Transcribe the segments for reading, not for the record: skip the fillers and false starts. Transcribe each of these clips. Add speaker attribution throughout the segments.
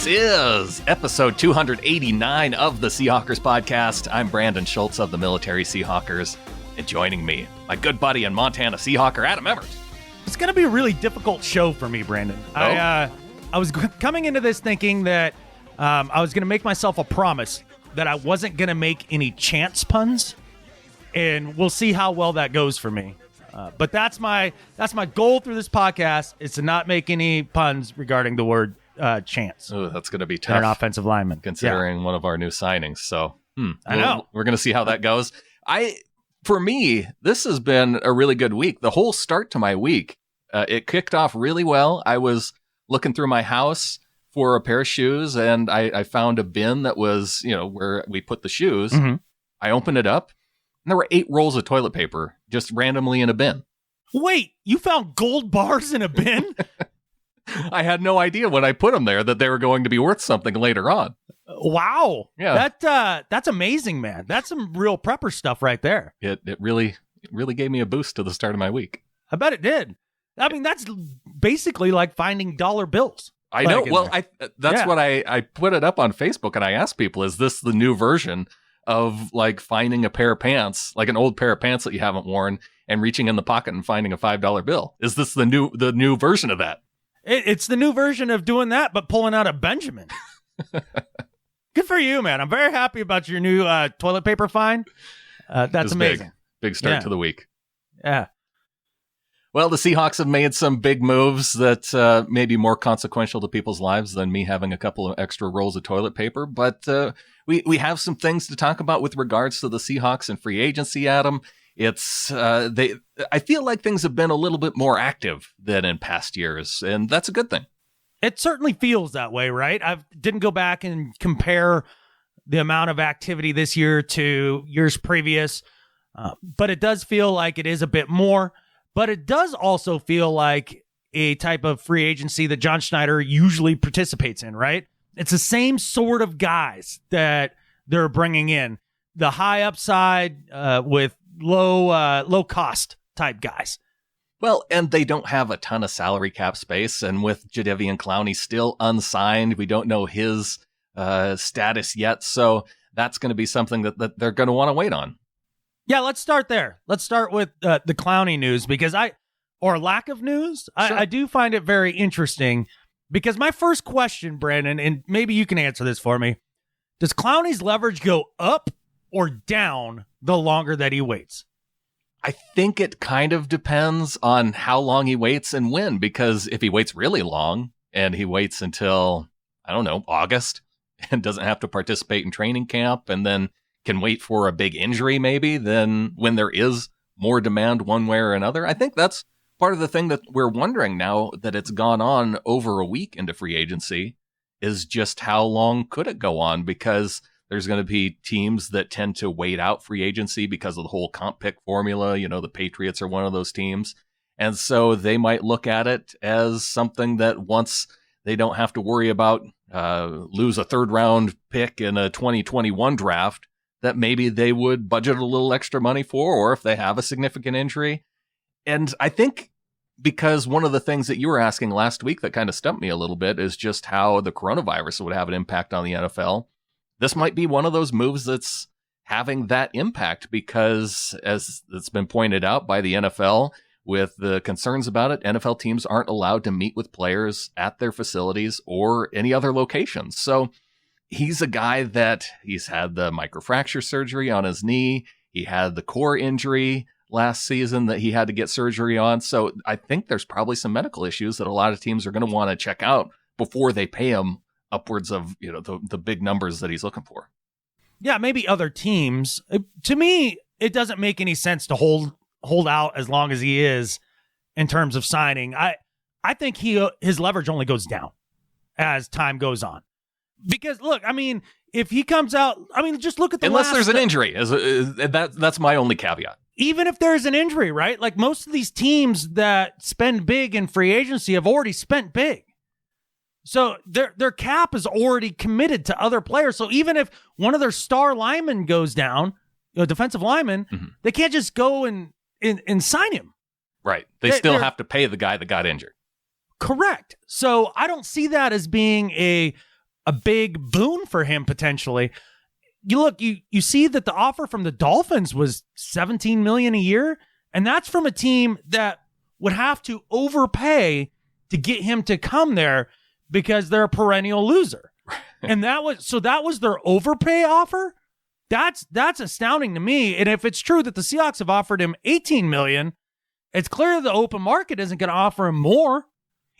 Speaker 1: This is episode 289 of the Seahawkers podcast. I'm Brandon Schultz of the Military Seahawkers, and joining me, my good buddy and Montana Seahawker, Adam Emmert.
Speaker 2: It's going to be a really difficult show for me, Brandon. I was coming into this thinking that I was going to make myself a promise that I wasn't going to make any chance puns, and we'll see how well that goes for me. But that's my goal through this podcast, is to not make any puns regarding the word chance.
Speaker 1: Oh, that's going to be tough.
Speaker 2: An offensive lineman,
Speaker 1: considering one of our new signings. So
Speaker 2: I know
Speaker 1: we're going to see how that goes. For me, this has been a really good week. The whole start to my week, it kicked off really well. I was looking through my house for a pair of shoes, and I found a bin that was, where we put the shoes. Mm-hmm. I opened it up, and there were 8 rolls of toilet paper just randomly in a bin.
Speaker 2: Wait, you found gold bars in a bin?
Speaker 1: I had no idea when I put them there that they were going to be worth something later on.
Speaker 2: Wow.
Speaker 1: Yeah.
Speaker 2: That's amazing, man. That's some real prepper stuff right there.
Speaker 1: It really gave me a boost to the start of my week.
Speaker 2: I bet it did. I mean, that's basically like finding dollar bills.
Speaker 1: I know. Well, that's what I put it up on Facebook, and I asked people, is this the new version of like finding a pair of pants, like an old pair of pants that you haven't worn, and reaching in the pocket and finding a $5 bill? Is this the new version of that?
Speaker 2: It's the new version of doing that, but pulling out a Benjamin. Good for you, man. I'm very happy about your new toilet paper find. That's amazing.
Speaker 1: Big start to the week.
Speaker 2: Yeah.
Speaker 1: Well, the Seahawks have made some big moves that may be more consequential to people's lives than me having a couple of extra rolls of toilet paper. But we have some things to talk about with regards to the Seahawks and free agency, Adam. I feel like things have been a little bit more active than in past years, and that's a good thing.
Speaker 2: It certainly feels that way, right? I didn't go back and compare the amount of activity this year to years previous, but it does feel like it is a bit more. But it does also feel like a type of free agency that John Schneider usually participates in, right? It's the same sort of guys that they're bringing in. The high upside with low cost type guys.
Speaker 1: Well, and they don't have a ton of salary cap space. And with Jadeveon Clowney still unsigned, we don't know his status yet. So that's going to be something that they're going to want to wait on.
Speaker 2: Yeah, let's start there. Let's start with the Clowney news, because or lack of news. Sure. I do find it very interesting, because my first question, Brandon, and maybe you can answer this for me, does Clowney's leverage go up or down the longer that he waits?
Speaker 1: I think it kind of depends on how long he waits and when, because if he waits really long and he waits until, I don't know, August and doesn't have to participate in training camp and then can wait for a big injury maybe, then when there is more demand one way or another, I think that's part of the thing that we're wondering now that it's gone on over a week into free agency, is just how long could it go on? Because there's going to be teams that tend to wait out free agency because of the whole comp pick formula. The Patriots are one of those teams. And so they might look at it as something that once they don't have to worry about lose a 3rd round pick in a 2021 draft, that maybe they would budget a little extra money for, or if they have a significant injury. And I think because one of the things that you were asking last week that kind of stumped me a little bit is just how the coronavirus would have an impact on the NFL. This might be one of those moves that's having that impact, because, as it's been pointed out by the NFL, with the concerns about it, NFL teams aren't allowed to meet with players at their facilities or any other locations. So he's a guy that he's had the microfracture surgery on his knee. He had the core injury last season that he had to get surgery on. So I think there's probably some medical issues that a lot of teams are going to want to check out before they pay him upwards of the big numbers that he's looking for.
Speaker 2: Yeah, maybe other teams. To me, it doesn't make any sense to hold out as long as he is in terms of signing. I think his leverage only goes down as time goes on. Because look, I mean, if he comes out, I mean, just look at the
Speaker 1: unless there's an injury, that's my only caveat.
Speaker 2: Even if there's an injury, right? Like most of these teams that spend big in free agency have already spent big. So their cap is already committed to other players. So even if one of their star linemen goes down, defensive lineman, they can't just go and sign him.
Speaker 1: Right. They still have to pay the guy that got injured.
Speaker 2: Correct. So I don't see that as being a a big boon for him potentially. You see that the offer from the Dolphins was $17 million a year, and that's from a team that would have to overpay to get him to come there because they're a perennial loser. And that was their overpay offer. That's astounding to me. And if it's true that the Seahawks have offered him $18 million, it's clear the open market isn't going to offer him more.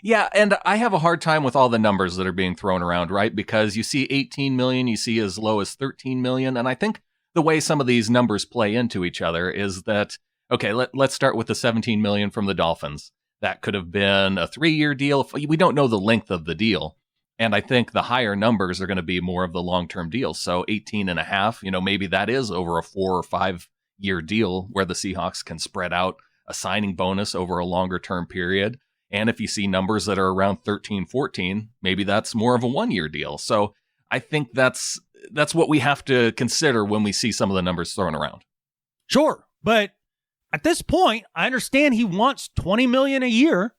Speaker 1: Yeah, and I have a hard time with all the numbers that are being thrown around, right? Because you see 18 million, you see as low as 13 million, and I think the way some of these numbers play into each other is that, okay, let's start with the 17 million from the Dolphins. That could have been a 3-year deal. We don't know the length of the deal, and I think the higher numbers are going to be more of the long-term deals. So 18 and a half, maybe that is over a 4 or 5 year deal where the Seahawks can spread out a signing bonus over a longer term period. And if you see numbers that are around 13, 14, maybe that's more of a 1-year deal. So I think that's what we have to consider when we see some of the numbers thrown around.
Speaker 2: Sure. But at this point, I understand he wants $20 million a year.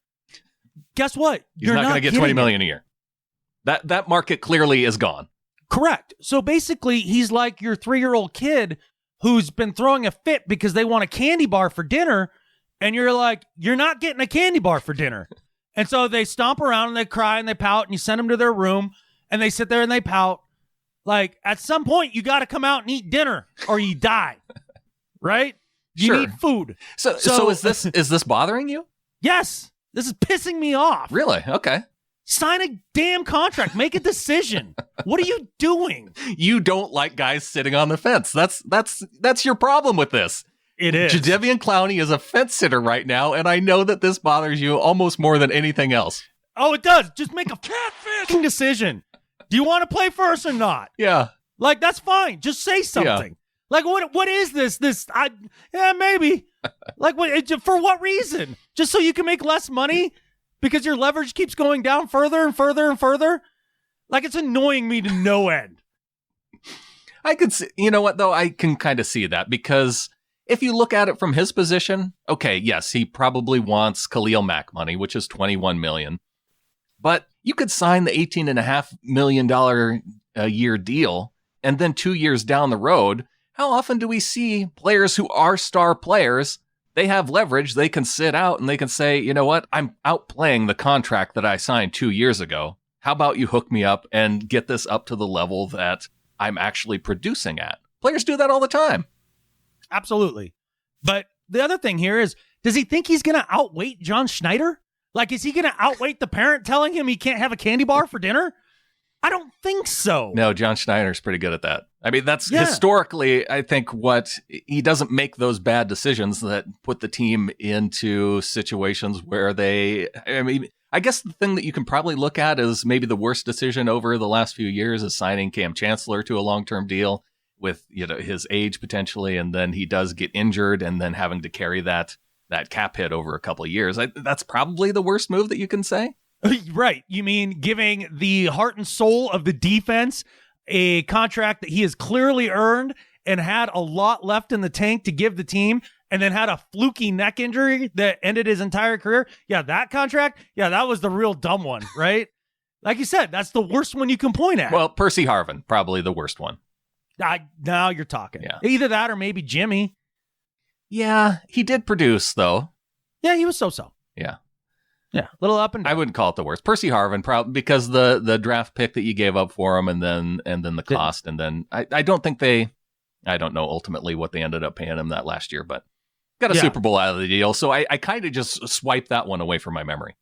Speaker 2: Guess what?
Speaker 1: He's not going to get $20 million a year. That market clearly is gone.
Speaker 2: Correct. So basically, he's like your 3-year-old kid who's been throwing a fit because they want a candy bar for dinner. And you're like, you're not getting a candy bar for dinner. And so they stomp around and they cry and they pout and you send them to their room and they sit there and they pout. Like, at some point, you got to come out and eat dinner or you die. Right? You need food.
Speaker 1: So is this bothering you?
Speaker 2: Yes. This is pissing me off.
Speaker 1: Really? Okay.
Speaker 2: Sign a damn contract. Make a decision. What are you doing?
Speaker 1: You don't like guys sitting on the fence. That's your problem with this.
Speaker 2: It is.
Speaker 1: Jadeveon Clowney is a fence sitter right now, and I know that this bothers you almost more than anything else.
Speaker 2: Oh, it does. Just make a catfish decision. Do you want to play first or not?
Speaker 1: Yeah.
Speaker 2: Like, that's fine. Just say something. Yeah. Like, what is this? Maybe. Like, for what reason? Just so you can make less money? Because your leverage keeps going down further and further and further? Like, it's annoying me to no end.
Speaker 1: I could see, you know what, though? I can kind of see that because if you look at it from his position, okay, yes, he probably wants Khalil Mack money, which is $21 million. But you could sign the $18.5 million a year deal, and then 2 years down the road, how often do we see players who are star players, they have leverage, they can sit out and they can say, you know what, I'm outplaying the contract that I signed 2 years ago. How about you hook me up and get this up to the level that I'm actually producing at? Players do that all the time.
Speaker 2: Absolutely. But the other thing here is, does he think he's going to outweight John Schneider? Like, is he going to outweight the parent telling him he can't have a candy bar for dinner? I don't think so.
Speaker 1: No, John Schneider's pretty good at that. I mean, that's historically, I think, he doesn't make those bad decisions that put the team into situations where I guess the thing that you can probably look at is maybe the worst decision over the last few years is signing Cam Chancellor to a long-term deal with, his age potentially, and then he does get injured and then having to carry that cap hit over a couple of years. That's probably the worst move that you can say.
Speaker 2: Right. You mean giving the heart and soul of the defense a contract that he has clearly earned and had a lot left in the tank to give the team, and then had a fluky neck injury that ended his entire career? Yeah, that contract, that was the real dumb one, right? Like you said, that's the worst one you can point at.
Speaker 1: Well, Percy Harvin, probably the worst one.
Speaker 2: Now you're talking.
Speaker 1: Yeah.
Speaker 2: Either that or maybe Jimmy.
Speaker 1: Yeah, he did produce, though.
Speaker 2: Yeah, he was so-so.
Speaker 1: Yeah.
Speaker 2: Yeah, a little up and down.
Speaker 1: I wouldn't call it the worst. Percy Harvin, probably because the draft pick that you gave up for him, and then the cost, and then I don't think I don't know ultimately what they ended up paying him that last year, but got a Super Bowl out of the deal, so I kind of just swiped that one away from my memory.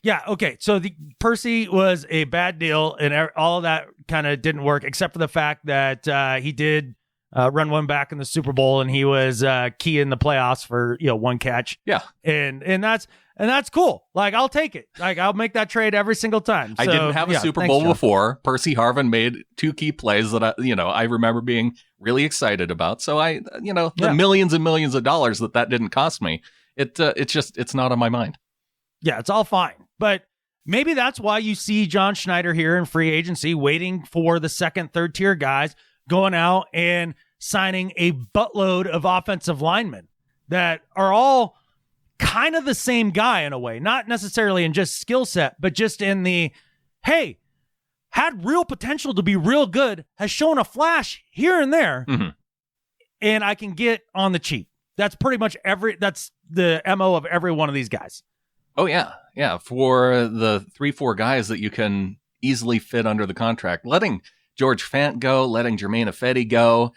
Speaker 2: Yeah, okay. So Percy was a bad deal, and all of that kind of didn't work, except for the fact that he did run one back in the Super Bowl, and he was key in the playoffs for one catch.
Speaker 1: Yeah,
Speaker 2: and that's cool. Like, I'll take it. Like, I'll make that trade every single time. So,
Speaker 1: I didn't have a Super Bowl before. Percy Harvin made 2 key plays that I remember being really excited about. So the millions and millions of dollars that didn't cost me. It's not on my mind.
Speaker 2: Yeah, it's all fine. But maybe that's why you see John Schneider here in free agency waiting for the second, third tier guys going out and signing a buttload of offensive linemen that are all kind of the same guy in a way, not necessarily in just skill set, but just in the, hey, had real potential to be real good, has shown a flash here and there, and I can get on the cheap. That's pretty much that's the MO of every one of these guys.
Speaker 1: Oh, yeah. Yeah. For the 3-4 guys that you can easily fit under the contract, letting George Fant go, letting Jermaine Ifedi go,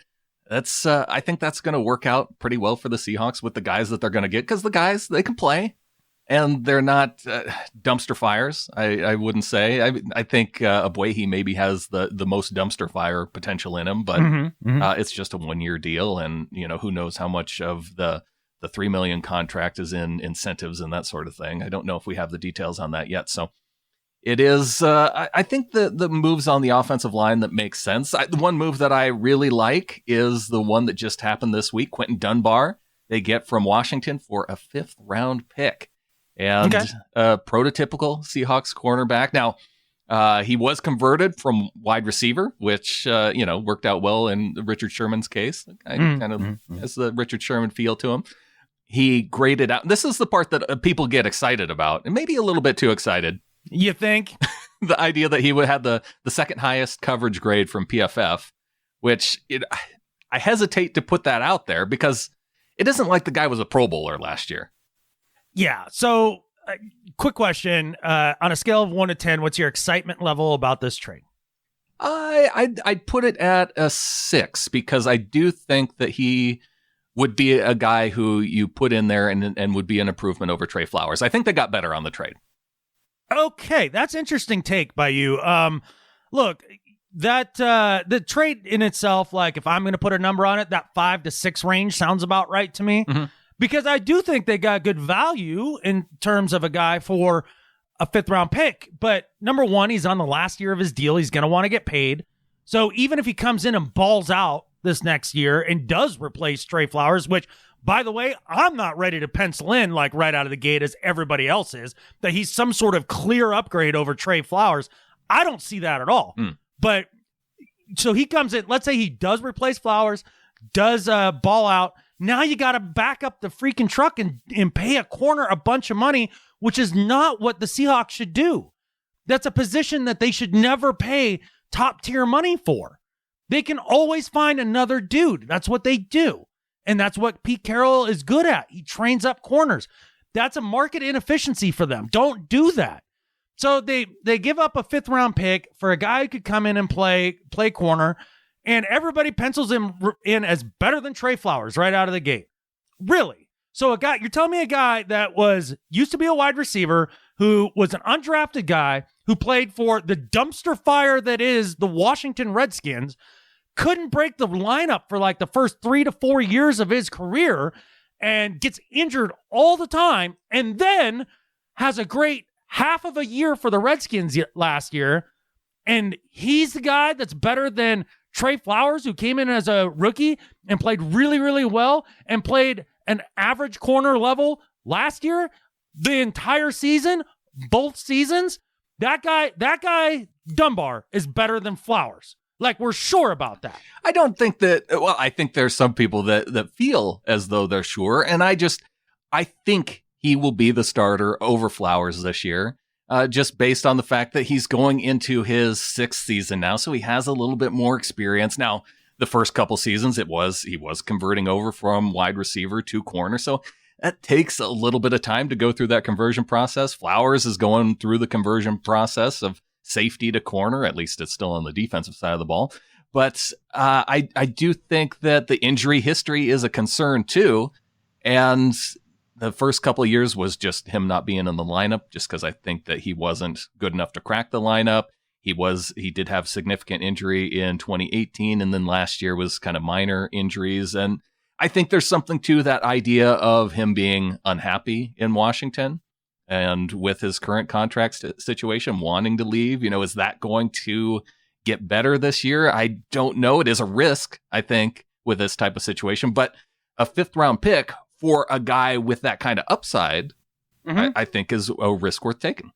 Speaker 1: that's I think that's going to work out pretty well for the Seahawks with the guys that they're going to get, because the guys, they can play and they're not dumpster fires. I wouldn't say. I think Abuehi maybe has the most dumpster fire potential in him, but it's just a 1-year deal, and who knows how much of the $3 million contract is in incentives and that sort of thing. I don't know if we have the details on that yet. So it is, I think the moves on the offensive line that make sense. The one move that I really like is the one that just happened this week. Quinton Dunbar, they get from Washington for a 5th round pick, and a prototypical Seahawks cornerback. Now, he was converted from wide receiver, which, worked out well in Richard Sherman's case. Kind of has the Richard Sherman feel to him. He graded out. This is the part that people get excited about, and maybe a little bit too excited.
Speaker 2: You think?
Speaker 1: The idea that he would have the second highest coverage grade from PFF, which I hesitate to put that out there because it isn't like the guy was a Pro Bowler last year. Yeah.
Speaker 2: So, quick question. On a scale of 1 to 10, what's your excitement level about this trade?
Speaker 1: I'd put it at a 6, because I do think that he would be a guy who you put in there and would be an improvement over Tre Flowers. I think they got better on the trade.
Speaker 2: Okay, that's interesting take by you. Look, that the trade in itself, like if I'm going to put a number on it, that 5 to 6 range sounds about right to me, because I do think they got good value in terms of a guy for a 5th round pick. But number one, he's on the last year of his deal. He's going to want to get paid. So even if he comes in and balls out this next year and does replace Tre Flowers, which, by the way, I'm not ready to pencil in like right out of the gate as everybody else is, that he's some sort of clear upgrade over Tre Flowers. I don't see that at all. But so he comes in, let's say he does replace Flowers, does ball out. Now you got to back up the freaking truck and pay a corner a bunch of money, which is not what the Seahawks should do. That's a position that they should never pay top tier money for. They can always find another dude. That's what they do. And that's what Pete Carroll is good at. He trains up corners. That's a market inefficiency for them. Don't do that. So they give up a 5th round pick for a guy who could come in and play corner, and everybody pencils him in as better than Tre Flowers right out of the gate. Really? So you're telling me a guy that used to be a wide receiver, who was an undrafted guy who played for the dumpster fire that is the Washington Redskins, couldn't break the lineup for like the first 3 to 4 years of his career and gets injured all the time, and then has a great half of a year for the Redskins last year, and he's the guy that's better than Tre Flowers, who came in as a rookie and played really, really well and played an average corner level last year, the entire season, both seasons. That guy Dunbar is better than Flowers. Like, we're sure about that.
Speaker 1: I don't think that, well, I think there's some people that feel as though they're sure. And I think he will be the starter over Flowers this year, just based on the fact that he's going into his 6th season now. So he has a little bit more experience. Now, the first couple seasons, he was converting over from wide receiver to corner. So that takes a little bit of time to go through that conversion process. Flowers is going through the conversion process of safety to corner. At least it's still on the defensive side of the ball. But I do think that the injury history is a concern too. And the first couple of years was just him not being in the lineup, just because I think that he wasn't good enough to crack the lineup. He did have significant injury in 2018, and then last year was kind of minor injuries. And I think there's something to that idea of him being unhappy in Washington and with his current contract situation, wanting to leave. Is that going to get better this year? I don't know. It is a risk, I think, with this type of situation. But a 5th round pick for a guy with that kind of upside, I think is a risk worth taking.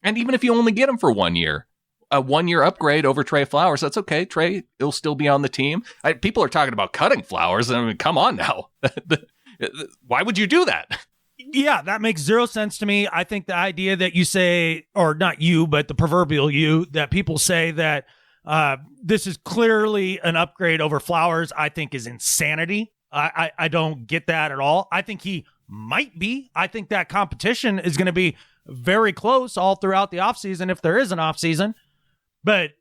Speaker 1: And even if you only get him for 1 year, a 1 year upgrade over Tre Flowers, that's okay. Tre, he'll still be on the team. People are talking about cutting Flowers. I mean, come on now. Why would you do that?
Speaker 2: Yeah, that makes zero sense to me. I think the idea that you say, or not you, but the proverbial you, that people say that this is clearly an upgrade over Flowers, I think is insanity. I don't get that at all. I think he might be. I think that competition is going to be very close all throughout the offseason if there is an offseason. But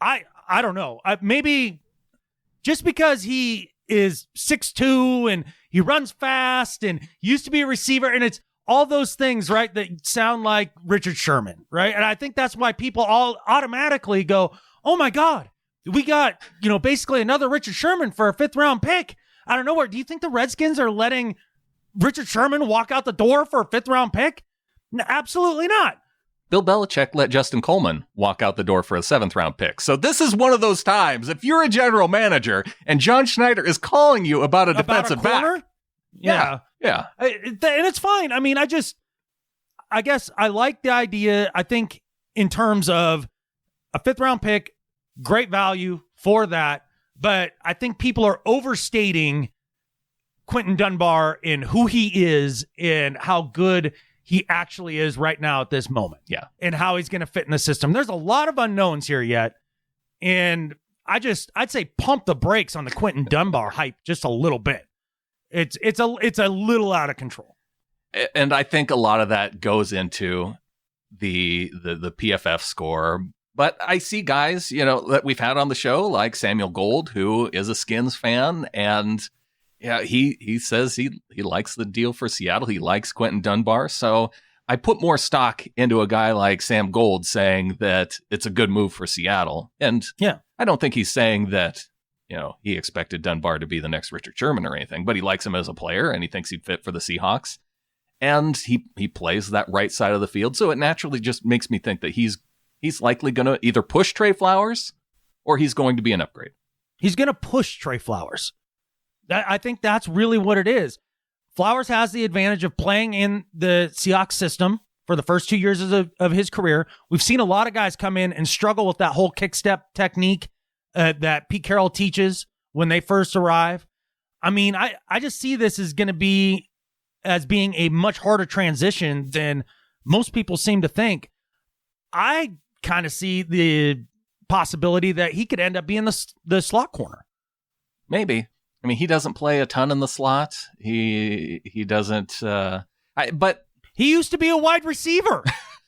Speaker 2: I don't know. Maybe just because he is 6'2" and he runs fast and used to be a receiver, and it's all those things, right, that sound like Richard Sherman, right? And I think that's why people all automatically go, oh my God, we got, basically another Richard Sherman for a 5th round pick out of nowhere. Do you think the Redskins are letting Richard Sherman walk out the door for a 5th round pick? No, absolutely not.
Speaker 1: Bill Belichick let Justin Coleman walk out the door for a 7th round pick. So this is one of those times, if you're a general manager and John Schneider is calling you about a defensive back. Yeah.
Speaker 2: And it's fine. I mean, I guess I like the idea. I think in terms of a 5th round pick, great value for that. But I think people are overstating Quinton Dunbar in who he is and how good he actually is right now at this moment.
Speaker 1: Yeah.
Speaker 2: And how he's going to fit in the system. There's a lot of unknowns here yet. And I'd say pump the brakes on the Quinton Dunbar hype just a little bit. It's a little out of control.
Speaker 1: And I think a lot of that goes into the PFF score. But I see guys, that we've had on the show, like Samuel Gold, who is a Skins fan, and yeah, he says he likes the deal for Seattle. He likes Quinton Dunbar. So I put more stock into a guy like Sam Gold saying that it's a good move for Seattle. And
Speaker 2: yeah,
Speaker 1: I don't think he's saying that, he expected Dunbar to be the next Richard Sherman or anything, but he likes him as a player and he thinks he'd fit for the Seahawks. And he plays that right side of the field. So it naturally just makes me think that he's likely going to either push Tre Flowers or he's going to be an upgrade.
Speaker 2: He's going to push Tre Flowers. I think that's really what it is. Flowers has the advantage of playing in the Seahawks system for the first 2 years of his career. We've seen a lot of guys come in and struggle with that whole kick step technique that Pete Carroll teaches when they first arrive. I mean, I just see this as going to be as being a much harder transition than most people seem to think. I kind of see the possibility that he could end up being the slot corner.
Speaker 1: Maybe. I mean, he doesn't play a ton in the slot. He doesn't. But
Speaker 2: he used to be a wide receiver.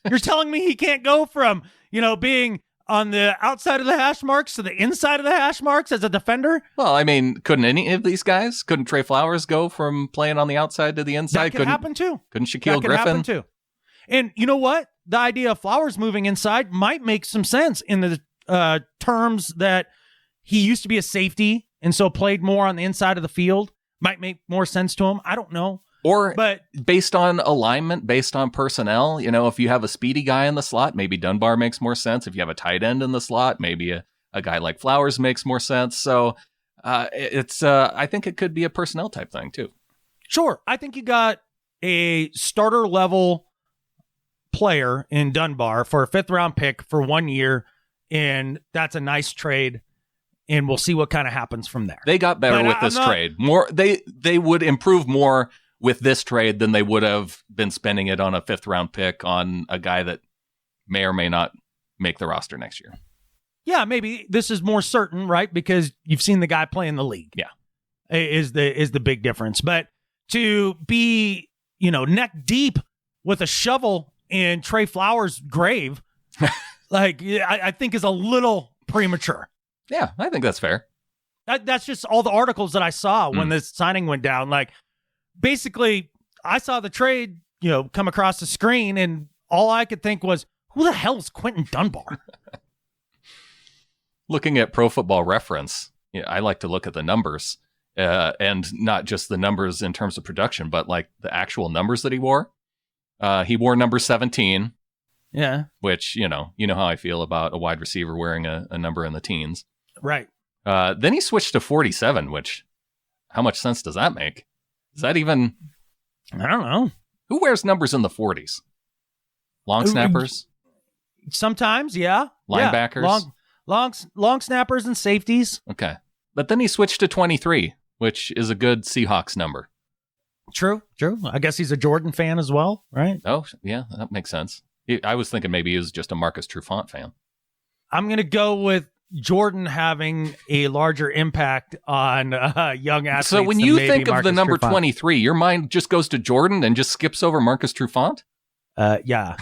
Speaker 2: You're telling me he can't go from being on the outside of the hash marks to the inside of the hash marks as a defender?
Speaker 1: Well, I mean, couldn't any of these guys? Couldn't Tre Flowers go from playing on the outside to the inside?
Speaker 2: That could happen too.
Speaker 1: Couldn't Shaquille
Speaker 2: Griffin?
Speaker 1: Happen
Speaker 2: too. And you know what? The idea of Flowers moving inside might make some sense in the terms that he used to be a safety and so played more on the inside of the field. Might make more sense to him. I don't know.
Speaker 1: But based on alignment, based on personnel, if you have a speedy guy in the slot, maybe Dunbar makes more sense. If you have a tight end in the slot, maybe a guy like Flowers makes more sense. So I think it could be a personnel type thing too.
Speaker 2: Sure. I think you got a starter level player in Dunbar for a 5th round pick for 1 year, and that's a nice trade. And we'll see what kind of happens from there.
Speaker 1: They got better with this trade. More, they would improve more with this trade than they would have been spending it on a 5th round pick on a guy that may or may not make the roster next year.
Speaker 2: Yeah, maybe this is more certain, right? Because you've seen the guy play in the league.
Speaker 1: Yeah,
Speaker 2: is the big difference. But to be neck deep with a shovel in Tre Flowers' grave, I think is a little premature.
Speaker 1: Yeah, I think that's fair.
Speaker 2: That's just all the articles that I saw when this signing went down. Basically, I saw the trade, come across the screen, and all I could think was, who the hell is Quinton Dunbar?
Speaker 1: Looking at Pro Football Reference, I like to look at the numbers, and not just the numbers in terms of production, but the actual numbers that he wore. He wore number 17.
Speaker 2: Yeah.
Speaker 1: Which, you know how I feel about a wide receiver wearing a number in the teens.
Speaker 2: Right.
Speaker 1: Then he switched to 47, which, how much sense does that make? Is that even...
Speaker 2: I don't know.
Speaker 1: Who wears numbers in the 40s? Long snappers?
Speaker 2: Sometimes, yeah.
Speaker 1: Linebackers?
Speaker 2: Yeah. Long snappers and safeties.
Speaker 1: Okay. But then he switched to 23, which is a good Seahawks number.
Speaker 2: True. I guess he's a Jordan fan as well, right?
Speaker 1: Oh, yeah, that makes sense. I was thinking maybe he was just a Marcus Trufant fan.
Speaker 2: I'm going to go with Jordan having a larger impact on young athletes.
Speaker 1: So when you think of
Speaker 2: Marcus
Speaker 1: the number
Speaker 2: Trufant.
Speaker 1: 23, your mind just goes to Jordan and just skips over Marcus Trufant?
Speaker 2: Yeah.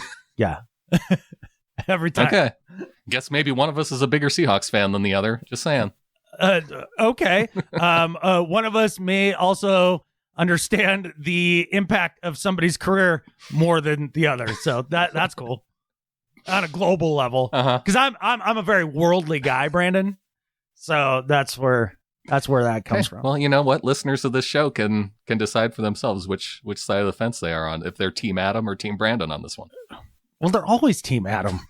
Speaker 2: Every time.
Speaker 1: Okay. Guess maybe one of us is a bigger Seahawks fan than the other. Just saying.
Speaker 2: Okay. One of us may also understand the impact of somebody's career more than the other. So that's cool on a global level. Because I'm a very worldly guy, Brandon. So that's where that comes from.
Speaker 1: Well, you know what? Listeners of this show can decide for themselves which side of the fence they are on, if they're Team Adam or Team Brandon on this one.
Speaker 2: Well, they're always Team Adam.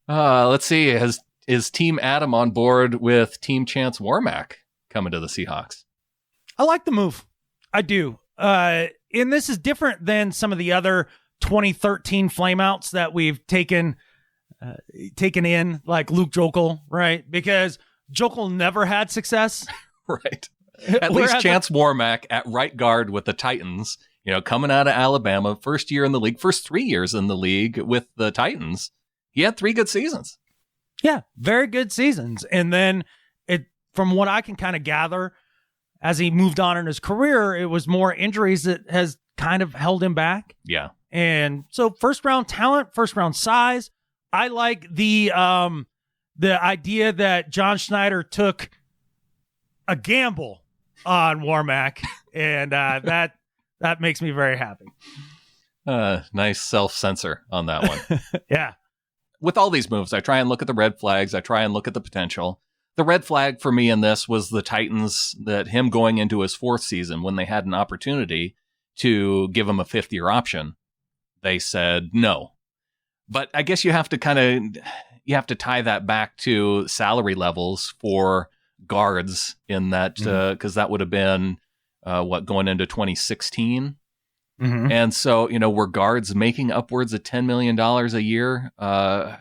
Speaker 1: Let's see. Is Team Adam on board with Team Chance Warmack coming to the Seahawks?
Speaker 2: I like the move. I do. And this is different than some of the other 2013 flameouts that we've taken in, like Luke Jokel, right? Because Jokel never had success.
Speaker 1: Right. At least Chance Warmack at right guard with the Titans, coming out of Alabama, first year in the league, first 3 years in the league with the Titans. He had 3 good seasons.
Speaker 2: Yeah, very good seasons. And then from what I can kind of gather, as he moved on in his career, it was more injuries that has kind of held him back.
Speaker 1: Yeah.
Speaker 2: And so first round talent, first round size. I like the idea that John Schneider took a gamble on Warmack, and that makes me very happy.
Speaker 1: Nice self-censor on that one.
Speaker 2: Yeah.
Speaker 1: With all these moves, I try and look at the red flags. I try and look at the potential. The red flag for me in this was the Titans, that him going into his 4th season when they had an opportunity to give him a 5th-year option. They said no. But I guess you have to tie that back to salary levels for guards in that, because that would have been going into 2016.
Speaker 2: Mm-hmm.
Speaker 1: And so, were guards making upwards of $10 million a year? I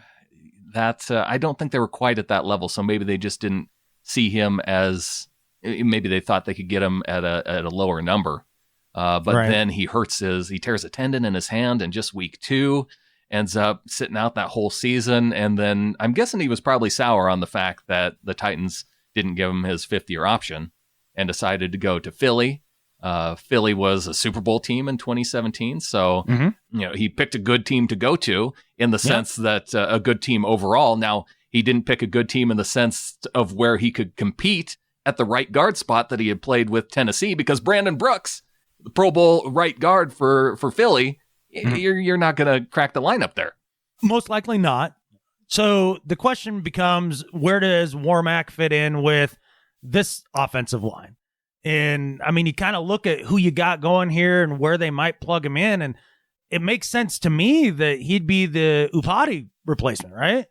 Speaker 1: don't think they were quite at that level. So maybe they just didn't see him as, maybe they thought they could get him at a lower number. But then he tears a tendon in his hand in just week 2, ends up sitting out that whole season. And then I'm guessing he was probably sour on the fact that the Titans didn't give him his 5th-year option and decided to go to Philly. Philly was a Super Bowl team in 2017. So, he picked a good team to go to in the sense that a good team overall. Now, he didn't pick a good team in the sense of where he could compete at the right guard spot that he had played with Tennessee, because Brandon Brooks, the Pro Bowl right guard for Philly, you're not going to crack the lineup there.
Speaker 2: Most likely not. So the question becomes, where does Warmack fit in with this offensive line? And I mean, you kind of look at who you got going here and where they might plug him in, and it makes sense to me that he'd be the Upati replacement, right?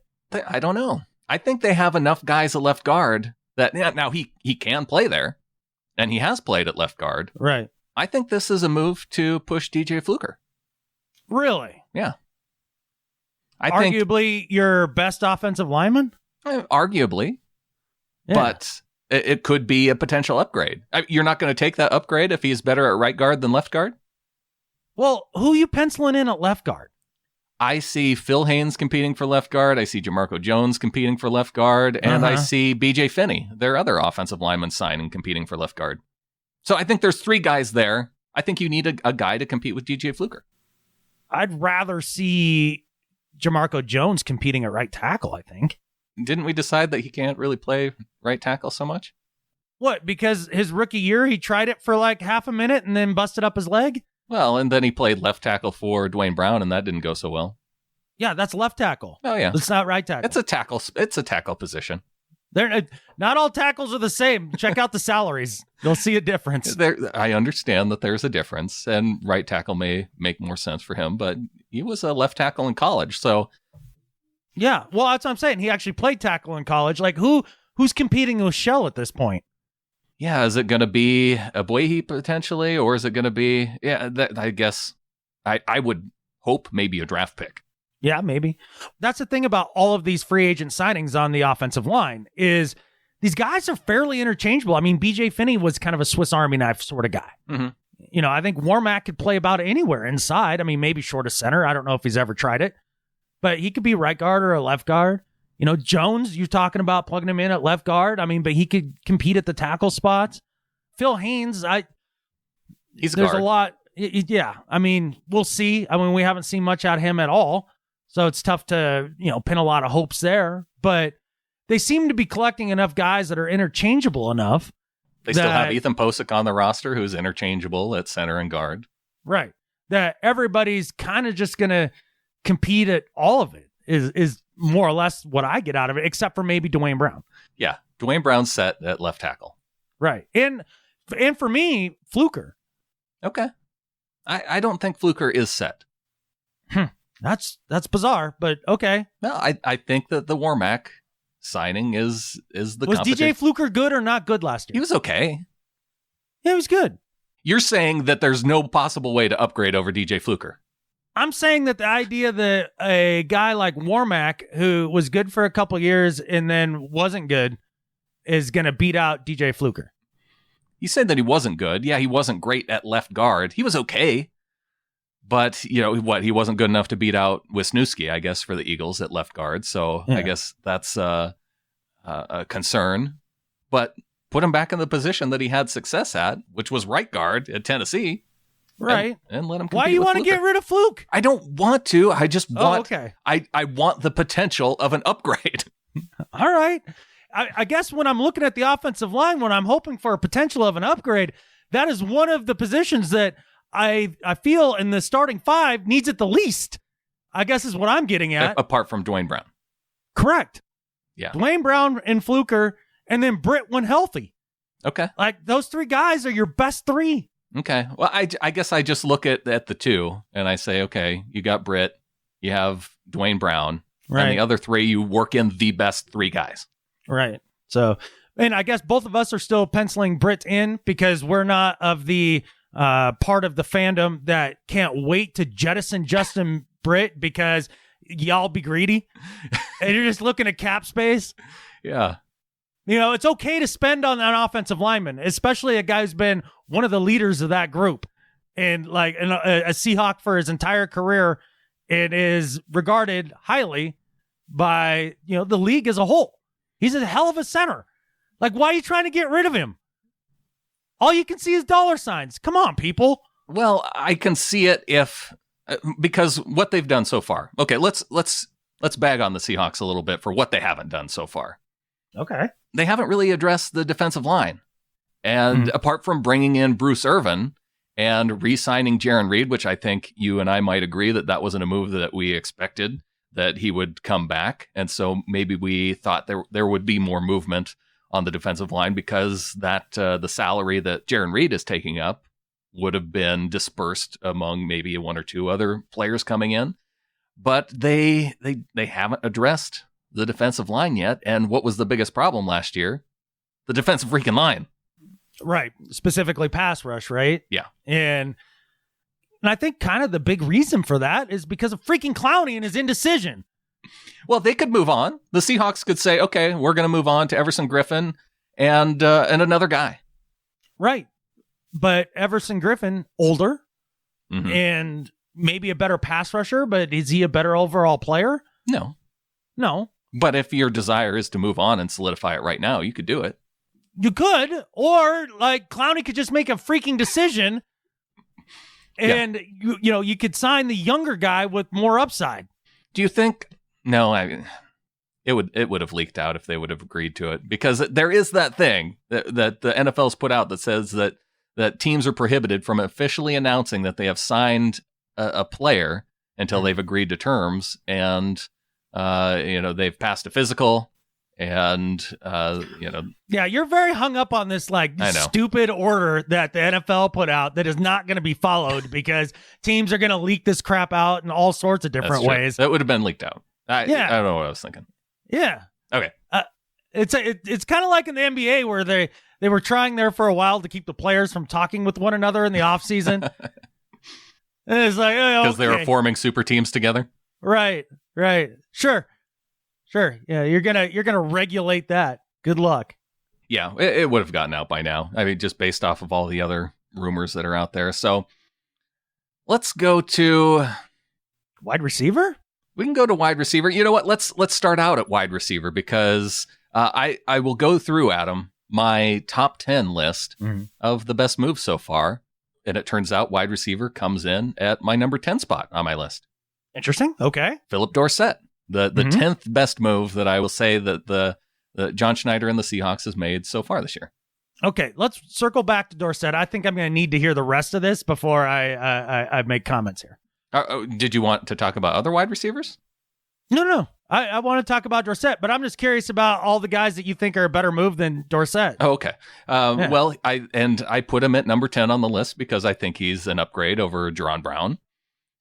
Speaker 1: I don't know. I think they have enough guys at left guard that now he can play there, and he has played at left guard.
Speaker 2: Right.
Speaker 1: I think this is a move to push DJ Fluker.
Speaker 2: Really?
Speaker 1: Yeah.
Speaker 2: Arguably your best offensive lineman?
Speaker 1: Arguably.
Speaker 2: Yeah.
Speaker 1: But it could be a potential upgrade. You're not going to take that upgrade if he's better at right guard than left guard?
Speaker 2: Well, who are you penciling in at left guard?
Speaker 1: I see Phil Haynes competing for left guard. I see Jamarco Jones competing for left guard. And I see BJ Finney, their other offensive lineman, signing, competing for left guard. So I think there's 3 guys there. I think you need a guy to compete with DJ Fluker.
Speaker 2: I'd rather see Jamarco Jones competing at right tackle, I think.
Speaker 1: Didn't we decide that he can't really play right tackle so much?
Speaker 2: What, because his rookie year, he tried it for like half a minute and then busted up his leg?
Speaker 1: Well, and then he played left tackle for Dwayne Brown, and that didn't go so well.
Speaker 2: Yeah, that's left tackle.
Speaker 1: Oh, yeah.
Speaker 2: It's not right tackle.
Speaker 1: It's a tackle position.
Speaker 2: They're not all tackles are the same. Check out the salaries. You'll see a difference.
Speaker 1: I understand that there's a difference, and right tackle may make more sense for him, but he was a left tackle in college, so...
Speaker 2: Yeah, well, that's what I'm saying. He actually played tackle in college. Like, who's competing with Shell at this point?
Speaker 1: Yeah, is it going to be a Boyhe potentially, or is it going to be... Yeah, I guess I would hope maybe a draft pick.
Speaker 2: Yeah, maybe. That's the thing about all of these free agent signings on the offensive line is these guys are fairly interchangeable. I mean, BJ Finney was kind of a Swiss Army knife sort of guy.
Speaker 1: Mm-hmm.
Speaker 2: You know, I think Warmack could play about anywhere inside. I mean, maybe short of center. I don't know if he's ever tried it, but he could be right guard or a left guard. You know, Jones, you're talking about plugging him in at left guard. I mean, but he could compete at the tackle spots. Phil Haynes,
Speaker 1: he's
Speaker 2: there's
Speaker 1: guard.
Speaker 2: a lot. Yeah, I mean, we'll see. I mean, we haven't seen much out of him at all, so it's tough to, you know, pin a lot of hopes there. But they seem to be collecting enough guys that are interchangeable enough.
Speaker 1: They still have Ethan Posick on the roster, who's interchangeable at center and guard.
Speaker 2: Right. That everybody's kind of just going to compete at all of it is more or less what I get out of it, except for maybe Dwayne Brown.
Speaker 1: Yeah. Dwayne Brown's set at left tackle.
Speaker 2: Right. And for me, Fluker.
Speaker 1: Okay. I don't think Fluker is set.
Speaker 2: That's bizarre, but okay.
Speaker 1: No, I think that the Warmack signing is the
Speaker 2: Was DJ Fluker good or not good last year?
Speaker 1: He was okay.
Speaker 2: Yeah, he was good.
Speaker 1: You're saying that there's no possible way to upgrade over DJ Fluker.
Speaker 2: I'm saying that the idea that a guy like Warmack, who was good for a couple years and then wasn't good, is going to beat out DJ Fluker.
Speaker 1: You said that he wasn't good. Yeah, he wasn't great at left guard. He was okay. But, you know, he wasn't good enough to beat out Wisniewski, I guess, for the Eagles at left guard. So yeah. I guess that's a concern. But put him back in the position that he had success at, which was right guard at Tennessee.
Speaker 2: Right.
Speaker 1: And let him compete.
Speaker 2: Why do you want to
Speaker 1: Fluker.
Speaker 2: get rid of Fluke?
Speaker 1: I don't want to. I just want
Speaker 2: okay.
Speaker 1: I want the potential of an upgrade.
Speaker 2: All right. I guess when I'm looking at the offensive line, when I'm hoping for a potential of an upgrade, that is one of the positions that I feel in the starting five needs it the least, I guess is what I'm getting at.
Speaker 1: Apart from Dwayne Brown.
Speaker 2: Correct.
Speaker 1: Yeah.
Speaker 2: Dwayne Brown and Fluker, and then Britt when healthy.
Speaker 1: Okay.
Speaker 2: Like, those three guys are your best three.
Speaker 1: Okay. Well, I guess I just look at the two, and I say, okay, you got Britt, you have Dwayne Brown,
Speaker 2: right.
Speaker 1: And the other three, you work in the best three guys.
Speaker 2: Right. So, and I guess both of us are still penciling Britt in because we're not of the part of the fandom that can't wait to jettison Justin Britt because y'all be greedy and you're just looking at cap space.
Speaker 1: Yeah.
Speaker 2: You know, it's okay to spend on an offensive lineman, especially a guy who's been one of the leaders of that group and like a Seahawk for his entire career and is regarded highly by, you know, the league as a whole. He's a hell of a center. Like, why are you trying to get rid of him? All you can see is dollar signs. Come on, people.
Speaker 1: Well, I can see it because what they've done so far. Okay, let's bag on the Seahawks a little bit for what they haven't done so far.
Speaker 2: Okay.
Speaker 1: They haven't really addressed the defensive line. And apart from bringing in Bruce Irvin and re-signing Jaron Reed, which I think you and I might agree that wasn't a move that we expected, that he would come back. And so maybe we thought there would be more movement on the defensive line because that the salary that Jaron Reed is taking up would have been dispersed among maybe one or two other players coming in. But they haven't addressed the defensive line yet. And what was the biggest problem last year? The defensive freaking line.
Speaker 2: Right. Specifically pass rush, right?
Speaker 1: Yeah.
Speaker 2: And I think kind of the big reason for that is because of freaking Clowney and his indecision.
Speaker 1: Well, they could move on. The Seahawks could say, okay, we're going to move on to Everson Griffin and another guy.
Speaker 2: Right. But Everson Griffin, older and maybe a better pass rusher, but is he a better overall player?
Speaker 1: No. But if your desire is to move on and solidify it right now, you could do it.
Speaker 2: You could, or like Clowney could just make a freaking decision and you could sign the younger guy with more upside.
Speaker 1: Do you think? No, it would have leaked out if they would have agreed to it because there is that thing that the NFL's put out that says that teams are prohibited from officially announcing that they have signed a player until they've agreed to terms and they've passed a physical. And,
Speaker 2: Yeah, you're very hung up on this, like, stupid order that the NFL put out that is not going to be followed because teams are going to leak this crap out in all sorts of different ways.
Speaker 1: That would have been leaked out. I don't know what I was thinking.
Speaker 2: Yeah.
Speaker 1: Okay.
Speaker 2: It's kind of like in the NBA where they were trying there for a while to keep the players from talking with one another in the offseason. And it's like,
Speaker 1: because they were forming super teams together.
Speaker 2: Right. Sure. Yeah, you're gonna regulate that. Good luck.
Speaker 1: Yeah, it would have gotten out by now. I mean, just based off of all the other rumors that are out there. So let's go to
Speaker 2: wide receiver.
Speaker 1: We can go to wide receiver. You know what? Let's start out at wide receiver because I will go through, Adam, my top 10 list of the best moves so far. And it turns out wide receiver comes in at my number 10 spot on my list.
Speaker 2: Interesting. Okay.
Speaker 1: Philip Dorsett, the 10th best move that I will say that the John Schneider and the Seahawks has made so far this year.
Speaker 2: Okay, let's circle back to Dorsett. I think I'm going to need to hear the rest of this before I make comments here.
Speaker 1: Did you want to talk about other wide receivers?
Speaker 2: No. I want to talk about Dorsett, but I'm just curious about all the guys that you think are a better move than Dorsett.
Speaker 1: Oh, okay. Well, I put him at number 10 on the list because I think he's an upgrade over Jerron Brown.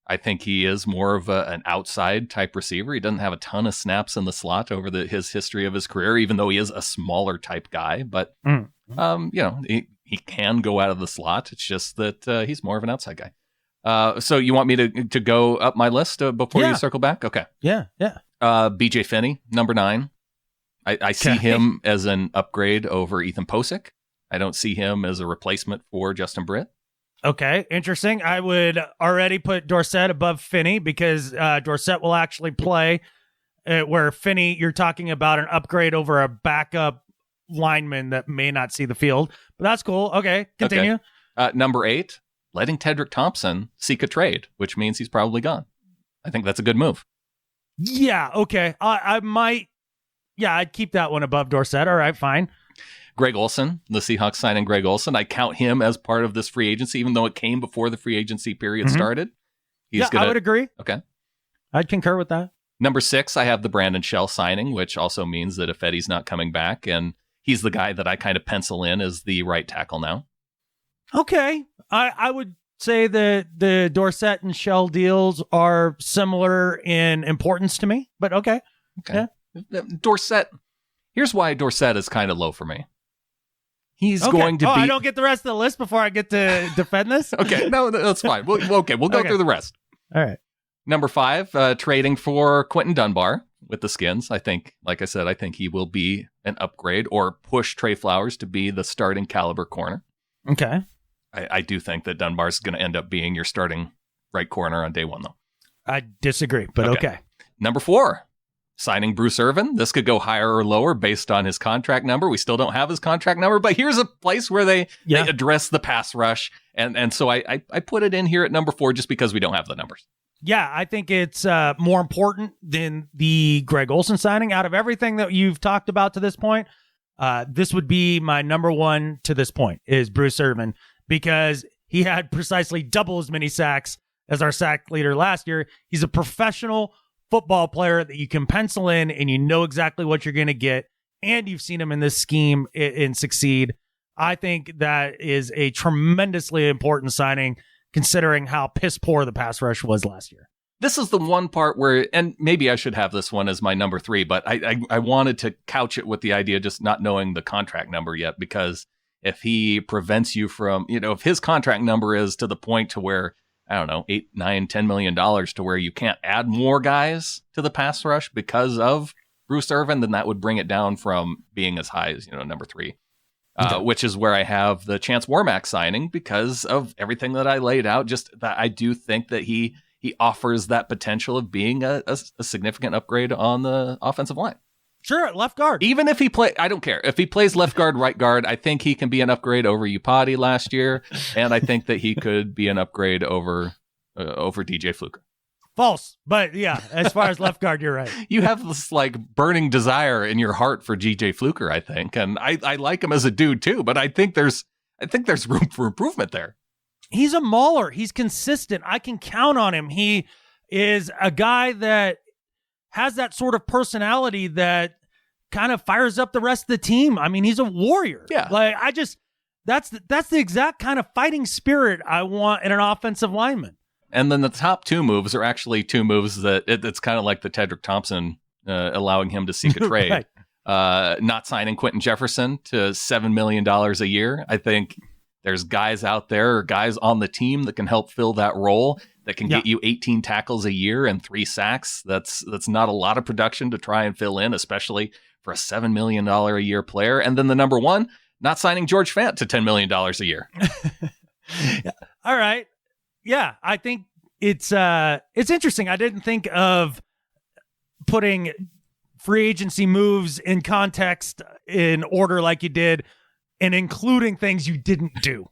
Speaker 1: I think he is more of an outside type receiver. He doesn't have a ton of snaps in the slot over his history of his career, even though he is a smaller type guy. But he can go out of the slot. It's just that he's more of an outside guy. So you want me to go up my list before you circle back? Okay.
Speaker 2: Yeah.
Speaker 1: BJ Finney, number 9. I see him as an upgrade over Ethan Posick. I don't see him as a replacement for Justin Britt.
Speaker 2: Okay, interesting. I would already put Dorsett above Finney because Dorsett will actually play where Finney, you're talking about an upgrade over a backup lineman that may not see the field. But that's cool. Okay, continue.
Speaker 1: Okay. Number 8, letting Tedrick Thompson seek a trade, which means he's probably gone. I think that's a good move.
Speaker 2: Yeah, okay. I might, I'd keep that one above Dorsett. All right, fine.
Speaker 1: Greg Olsen, the Seahawks signing Greg Olsen. I count him as part of this free agency, even though it came before the free agency period started.
Speaker 2: I would agree.
Speaker 1: Okay.
Speaker 2: I'd concur with that.
Speaker 1: Number 6, I have the Brandon Shell signing, which also means that if Eddie's not coming back, and he's the guy that I kind of pencil in as the right tackle now.
Speaker 2: Okay. I would say that the Dorsett and Shell deals are similar in importance to me, but okay.
Speaker 1: Yeah. Dorsett. Here's why Dorsett is kind of low for me. He's going to be...
Speaker 2: I don't get the rest of the list before I get to defend this?
Speaker 1: Okay, no, that's fine. We'll go through the rest.
Speaker 2: All right.
Speaker 1: Number 5, trading for Quinton Dunbar with the Skins. I think, like I said, I think he will be an upgrade or push Tre Flowers to be the starting caliber corner.
Speaker 2: Okay.
Speaker 1: I do think that Dunbar's going to end up being your starting right corner on day 1, though.
Speaker 2: I disagree, but okay.
Speaker 1: Number 4, signing Bruce Irvin. This could go higher or lower based on his contract number. We still don't have his contract number, but here's a place where they address the pass rush. And so I put it in here at number 4 just because we don't have the numbers.
Speaker 2: Yeah, I think it's more important than the Greg Olsen signing. Out of everything that you've talked about to this point, this would be my number 1 to this point is Bruce Irvin because he had precisely double as many sacks as our sack leader last year. He's a professional football player that you can pencil in and you know exactly what you're going to get. And you've seen him in this scheme and succeed. I think that is a tremendously important signing considering how piss poor the pass rush was last year.
Speaker 1: This is the one part where, and maybe I should have this one as my number 3, but I wanted to couch it with the idea just not knowing the contract number yet, because if he prevents you from, if his contract number is to the point to where, I don't know, $8, $9, $10 million to where you can't add more guys to the pass rush because of Bruce Irvin, then that would bring it down from being as high as, number 3, which is where I have the Chance Warmack signing because of everything that I laid out. Just that I do think that he offers that potential of being a significant upgrade on the offensive line.
Speaker 2: Sure, left guard.
Speaker 1: Even if I don't care. If he plays left guard, right guard, I think he can be an upgrade over Upati last year, and I think that he could be an upgrade over DJ Fluker.
Speaker 2: False, but yeah, as far as left guard, you're right.
Speaker 1: You have this burning desire in your heart for DJ Fluker, I think, and I like him as a dude too, but I think there's room for improvement there.
Speaker 2: He's a mauler. He's consistent. I can count on him. He is a guy that has that sort of personality that kind of fires up the rest of the team. I mean, he's a warrior.
Speaker 1: Yeah.
Speaker 2: That's the exact kind of fighting spirit I want in an offensive lineman.
Speaker 1: And then the top 2 moves are actually 2 moves that it's kind of like the Tedrick Thompson allowing him to seek a trade. Right. Not signing Quentin Jefferson to $7 million a year. I think There's guys out there, or guys on the team that can help fill that role, that can get you 18 tackles a year and 3 sacks. That's not a lot of production to try and fill in, especially for a $7 million a year player. And then the number one, not signing George Fant to $10 million a year.
Speaker 2: All right. Yeah, I think it's interesting. I didn't think of putting free agency moves in context in order like you did, and including things you didn't do.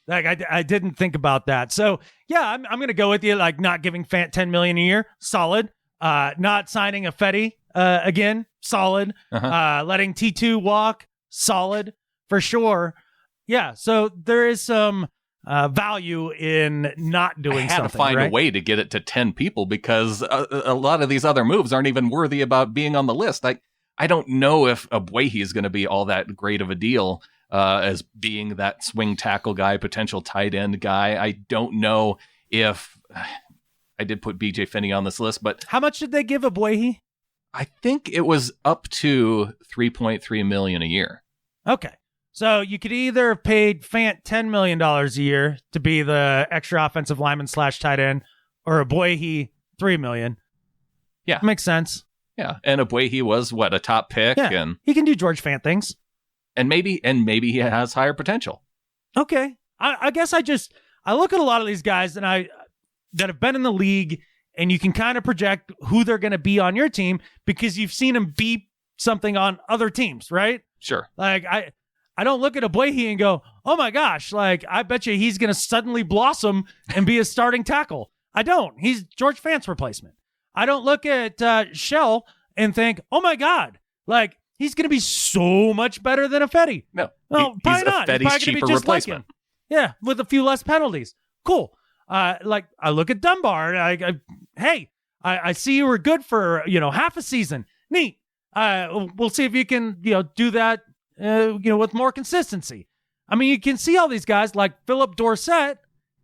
Speaker 2: Like I didn't think about that. So yeah, I'm going to go with you. Like not giving Fant $10 million a year, solid. Not signing a Fetty again, solid. Letting T2 walk, solid for sure. Yeah. So there is some value in not doing something.
Speaker 1: I had to find a way to get it to 10 people because a lot of these other moves aren't even worthy about being on the list. I don't know if Abuehi is going to be all that great of a deal as being that swing tackle guy, potential tight end guy. I don't know if I did put BJ Finney on this list, but
Speaker 2: how much did they give Abuehi?
Speaker 1: I think it was up to $3.3 million a year.
Speaker 2: Okay. So you could either have paid Fant $10 million a year to be the extra offensive lineman / tight end, or Abuehi $3 million.
Speaker 1: Yeah.
Speaker 2: Makes sense.
Speaker 1: Yeah. And Abuehi was a top pick.
Speaker 2: Yeah.
Speaker 1: And
Speaker 2: he can do George Fant things.
Speaker 1: And maybe he has higher potential.
Speaker 2: Okay. I guess I look at a lot of these guys that have been in the league, and you can kind of project who they're going to be on your team because you've seen them be something on other teams, right?
Speaker 1: Sure.
Speaker 2: Like I don't look at Abuehi and go, oh my gosh, like I bet you he's going to suddenly blossom and be a starting tackle. I don't. He's George Fant's replacement. I don't look at Shell and think, oh my God, like he's going to be so much better than a Fetty.
Speaker 1: No,
Speaker 2: probably not.
Speaker 1: He's Fetty's cheaper replacement.
Speaker 2: Like yeah, with a few less penalties. Cool. Like I look at Dunbar. I see you were good for half a season. Neat. We'll see if you can do that with more consistency. I mean, you can see all these guys like Philip Dorsett,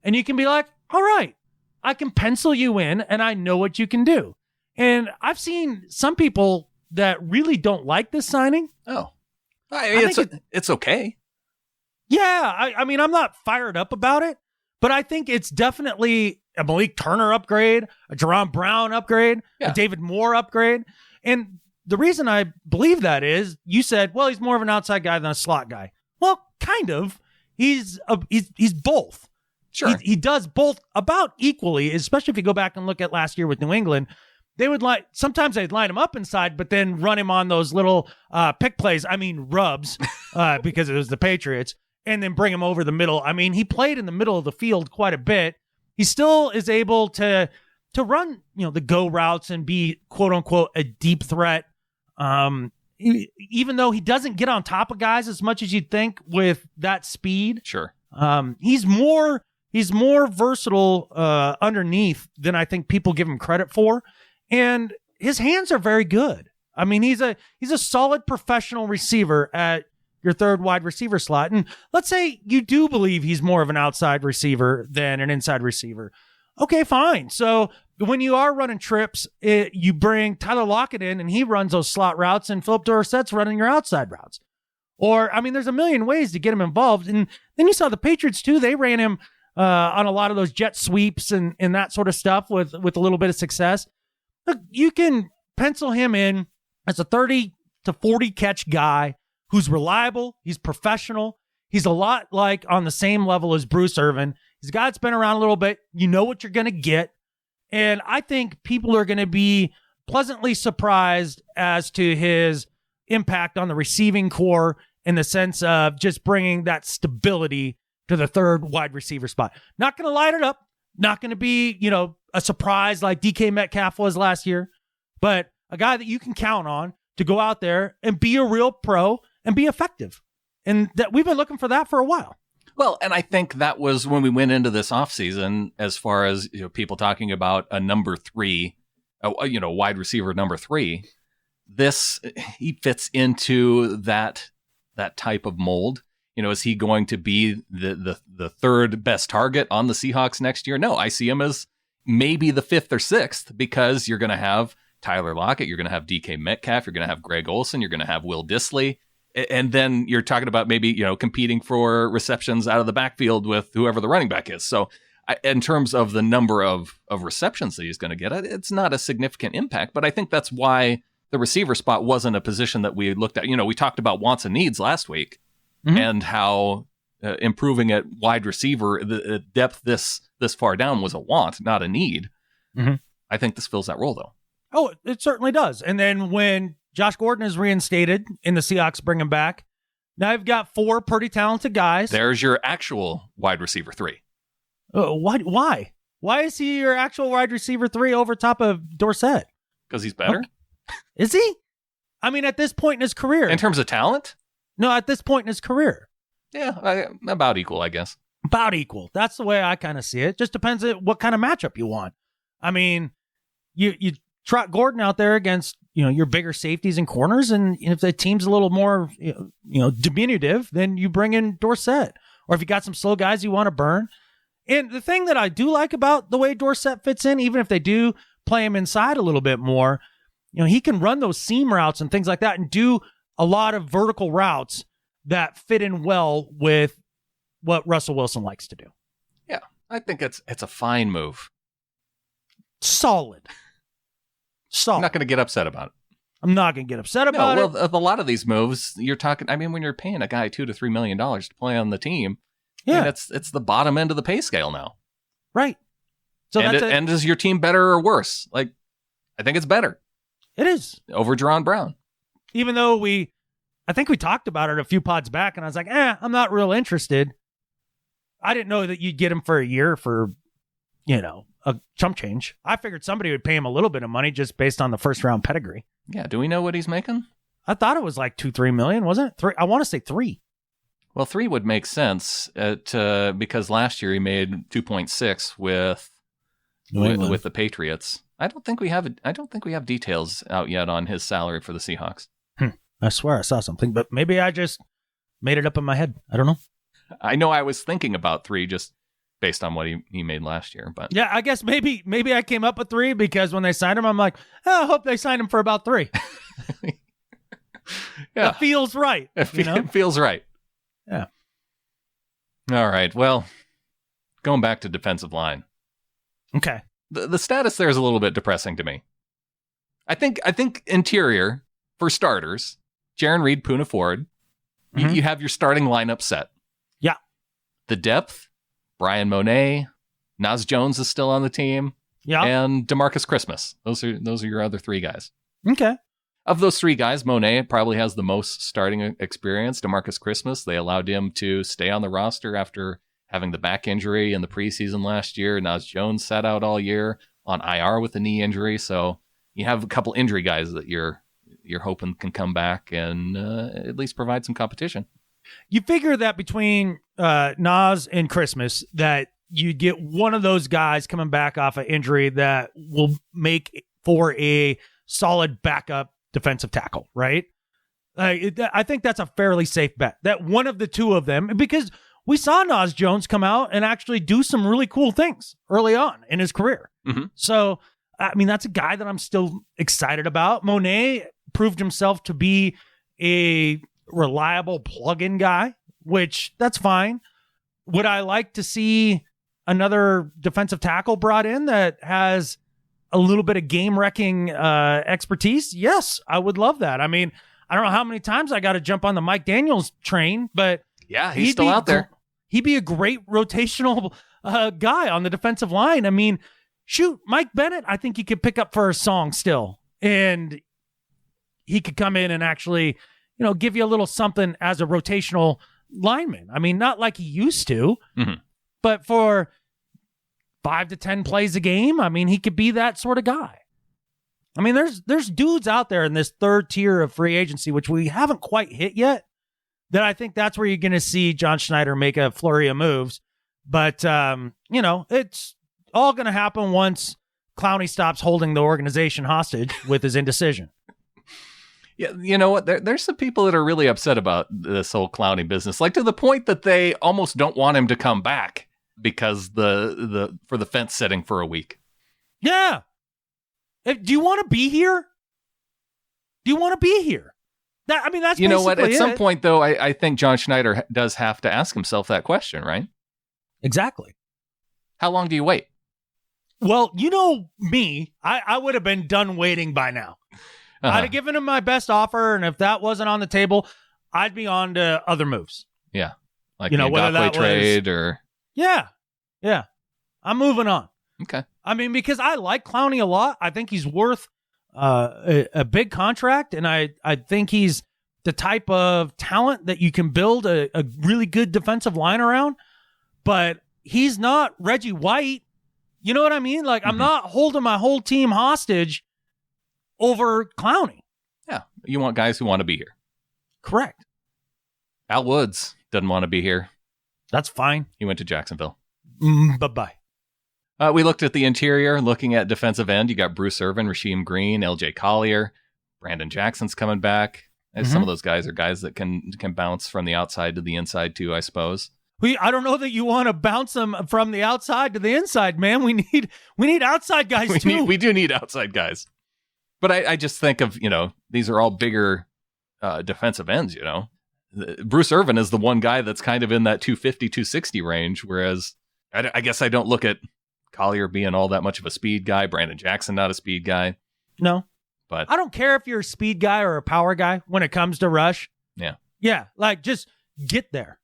Speaker 2: and you can be like, all right, I can pencil you in, and I know what you can do. And I've seen some people that really don't like this signing.
Speaker 1: Oh, it's okay.
Speaker 2: Yeah, I mean, I'm not fired up about it, but I think it's definitely a Malik Turner upgrade, a Jerron Brown upgrade, a David Moore upgrade. And the reason I believe that is you said, well, he's more of an outside guy than a slot guy. Well, kind of. He's both.
Speaker 1: Sure.
Speaker 2: He does both about equally, especially if you go back and look at last year with New England. They would sometimes they'd line him up inside, but then run him on those little pick plays. I mean, rubs, because it was the Patriots, and then bring him over the middle. I mean, he played in the middle of the field quite a bit. He still is able to run, the go routes and be quote unquote a deep threat. Even though he doesn't get on top of guys as much as you'd think with that speed.
Speaker 1: Sure.
Speaker 2: He's more versatile underneath than I think people give him credit for. And his hands are very good. I mean, he's a solid professional receiver at your third wide receiver slot. And let's say you do believe he's more of an outside receiver than an inside receiver. Okay, fine. So when you are running trips, you bring Tyler Lockett in and he runs those slot routes, and Philip Dorsett's running your outside routes. Or, I mean, there's a million ways to get him involved. And then you saw the Patriots too. They ran him on a lot of those jet sweeps and that sort of stuff with a little bit of success. Look, you can pencil him in as a 30 to 40 catch guy who's reliable. He's professional. He's a lot like on the same level as Bruce Irvin. He's a guy that's been around a little bit. You know what you're going to get. And I think people are going to be pleasantly surprised as to his impact on the receiving core in the sense of just bringing that stability to the third wide receiver spot. Not going to light it up. Not going to be, a surprise like DK Metcalf was last year, but a guy that you can count on to go out there and be a real pro and be effective. And that we've been looking for that for a while.
Speaker 1: Well, and I think that was when we went into this offseason, as far as people talking about a number 3, wide receiver number 3. He fits into that type of mold. Is he going to be the third best target on the Seahawks next year? No, I see him as maybe the 5th or 6th, because you're going to have Tyler Lockett, you're going to have DK Metcalf, you're going to have Greg Olsen, you're going to have Will Dissly. And then you're talking about maybe, competing for receptions out of the backfield with whoever the running back is. So in terms of the number of receptions that he's going to get, it's not a significant impact. But I think that's why the receiver spot wasn't a position that we looked at. We talked about wants and needs last week and how improving at wide receiver, the depth this far down was a want, not a need. Mm-hmm. I think this fills that role, though.
Speaker 2: Oh, it certainly does. And then when Josh Gordon is reinstated and the Seahawks bring him back, now you've got 4 pretty talented guys.
Speaker 1: There's your actual wide receiver 3.
Speaker 2: Why? Why is he your actual wide receiver 3 over top of Dorsett?
Speaker 1: Because he's better.
Speaker 2: Okay. Is he? I mean, at this point in his career.
Speaker 1: In terms of talent?
Speaker 2: No, at this point in his career.
Speaker 1: Yeah, about equal, I guess.
Speaker 2: About equal. That's the way I kind of see it. Just depends on what kind of matchup you want. I mean, you trot Gordon out there against, your bigger safeties and corners, and if the team's a little more, diminutive, then you bring in Dorsett. Or if you got some slow guys you want to burn. And the thing that I do like about the way Dorsett fits in, even if they do play him inside a little bit more, he can run those seam routes and things like that and do a lot of vertical routes that fit in well with what Russell Wilson likes to do.
Speaker 1: Yeah, I think it's a fine move.
Speaker 2: Solid.
Speaker 1: I'm not going to get upset about it.
Speaker 2: I'm not going to get upset about it.
Speaker 1: Well, a lot of these moves, you're talking, when you're paying a guy $2 to $3 million to play on the team, yeah, it's the bottom end of the pay scale now.
Speaker 2: Right. So
Speaker 1: and is your team better or worse? I think it's better.
Speaker 2: It is.
Speaker 1: Over Jerron Brown.
Speaker 2: Even though I think we talked about it a few pods back, and I was like, I'm not real interested. I didn't know that you'd get him for a year for, a chump change. I figured somebody would pay him a little bit of money just based on the first round pedigree.
Speaker 1: Yeah. Do we know what he's making?
Speaker 2: I thought it was like $2-3 million, wasn't it? 3. I want to say 3.
Speaker 1: Well, 3 would make sense because last year he made 2.6 with the Patriots. I don't think we have details out yet on his salary for the Seahawks.
Speaker 2: I swear I saw something, but maybe I just made it up in my head. I don't know.
Speaker 1: I know I was thinking about 3 just based on what he made last year, but
Speaker 2: yeah, I guess maybe I came up with 3 because when they signed him, I'm like, I hope they signed him for about 3. Yeah, it feels right.
Speaker 1: It feels right.
Speaker 2: Yeah.
Speaker 1: All right. Well, going back to defensive line.
Speaker 2: Okay.
Speaker 1: The status there is a little bit depressing to me. I think interior, for starters, Jaron Reed, Poona Ford, you have your starting lineup set.
Speaker 2: Yeah.
Speaker 1: The depth, Brian Monet, Naz Jones is still on the team.
Speaker 2: Yeah.
Speaker 1: And DeMarcus Christmas. Those are your other 3 guys.
Speaker 2: Okay.
Speaker 1: Of those 3 guys, Monet probably has the most starting experience. DeMarcus Christmas, they allowed him to stay on the roster after having the back injury in the preseason last year. Naz Jones sat out all year on IR with a knee injury. So you have a couple injury guys that you're hoping can come back and at least provide some competition.
Speaker 2: You figure that between Naz and Christmas that you get one of those guys coming back off an injury that will make for a solid backup defensive tackle, right? I think that's a fairly safe bet that one of the 2 of them, because we saw Naz Jones come out and actually do some really cool things early on in his career. Mm-hmm. So, that's a guy that I'm still excited about. Monet proved himself to be a reliable plug-in guy, which that's fine. Would I like to see another defensive tackle brought in that has a little bit of game-wrecking expertise? Yes, I would love that. I don't know how many times I got to jump on the Mike Daniels train, but
Speaker 1: yeah, he's still out there.
Speaker 2: He'd be a great rotational guy on the defensive line. Shoot, Mike Bennett, I think he could pick up for a song still, and he could come in and actually, give you a little something as a rotational lineman. Not like he used to, but for 5 to 10 plays a game, he could be that sort of guy. There's dudes out there in this 3rd tier of free agency, which we haven't quite hit yet, that I think that's where you're going to see John Schneider make a flurry of moves. But, it's all going to happen once Clowney stops holding the organization hostage with his indecision.
Speaker 1: Yeah, you know what? There's some people that are really upset about this whole Clowney business, to the point that they almost don't want him to come back because for the fence sitting for a week.
Speaker 2: Yeah. Do you want to be here? Do you want to be here? That's
Speaker 1: you know what? At
Speaker 2: basically
Speaker 1: some
Speaker 2: it.
Speaker 1: point, though, I think John Schneider does have to ask himself that question, right?
Speaker 2: Exactly.
Speaker 1: How long do you wait?
Speaker 2: Well, you know me, I would have been done waiting by now. I'd have given him my best offer, and if that wasn't on the table, I'd be on to other moves.
Speaker 1: Yeah. Like
Speaker 2: You know,
Speaker 1: the
Speaker 2: whether
Speaker 1: Ngakoue
Speaker 2: that
Speaker 1: trade or...
Speaker 2: Yeah. I'm moving on.
Speaker 1: Okay.
Speaker 2: I mean, because I like Clowney a lot. I think he's worth a big contract, and I think he's the type of talent that you can build a really good defensive line around, but he's not Reggie White. You know what I mean? Like, I'm not holding my whole team hostage over Clowney.
Speaker 1: Yeah. You want guys who want to be here.
Speaker 2: Correct.
Speaker 1: Al Woods doesn't want to be here.
Speaker 2: That's fine.
Speaker 1: He went to Jacksonville.
Speaker 2: Bye-bye.
Speaker 1: We looked at the interior, looking at defensive end. You got Bruce Irvin, Rasheem Green, LJ Collier, Brandon Jackson's coming back. And some of those guys are guys that can bounce from the outside to the inside too, I suppose.
Speaker 2: I don't know that you want to bounce them from the outside to the inside, man. We need outside guys too.
Speaker 1: We do need outside guys. But I just think of, these are all bigger defensive ends, Bruce Irvin is the one guy that's kind of in that 250, 260 range, whereas I guess I don't look at Collier being all that much of a speed guy. Brandon Jackson, not a speed guy.
Speaker 2: No.
Speaker 1: But
Speaker 2: I don't care if you're a speed guy or a power guy when it comes to rush.
Speaker 1: Yeah.
Speaker 2: Yeah, like just get there.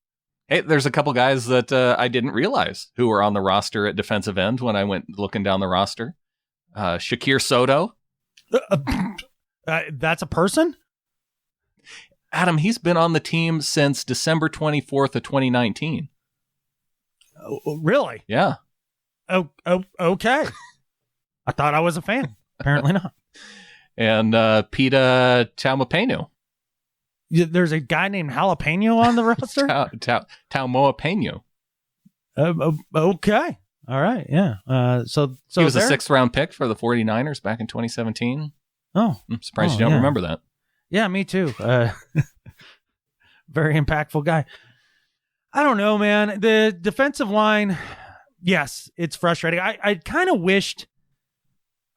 Speaker 1: Hey, there's a couple guys that I didn't realize who were on the roster at defensive end when I went looking down the roster. Shakir Soto.
Speaker 2: That's a person?
Speaker 1: Adam, he's been on the team since December 24th of 2019.
Speaker 2: Oh, really?
Speaker 1: Yeah.
Speaker 2: Oh, okay. I thought I was a fan. Apparently not.
Speaker 1: And Pita Taumapenu.
Speaker 2: There's a guy named Jalapeno on the roster?
Speaker 1: Taumoapenu.
Speaker 2: Okay. All right. Yeah. So
Speaker 1: he was a 6th round pick for the 49ers back in 2017.
Speaker 2: Oh.
Speaker 1: I'm surprised you don't remember that.
Speaker 2: Yeah, me too. Very impactful guy. I don't know, man. The defensive line, yes, it's frustrating. I kind of wished...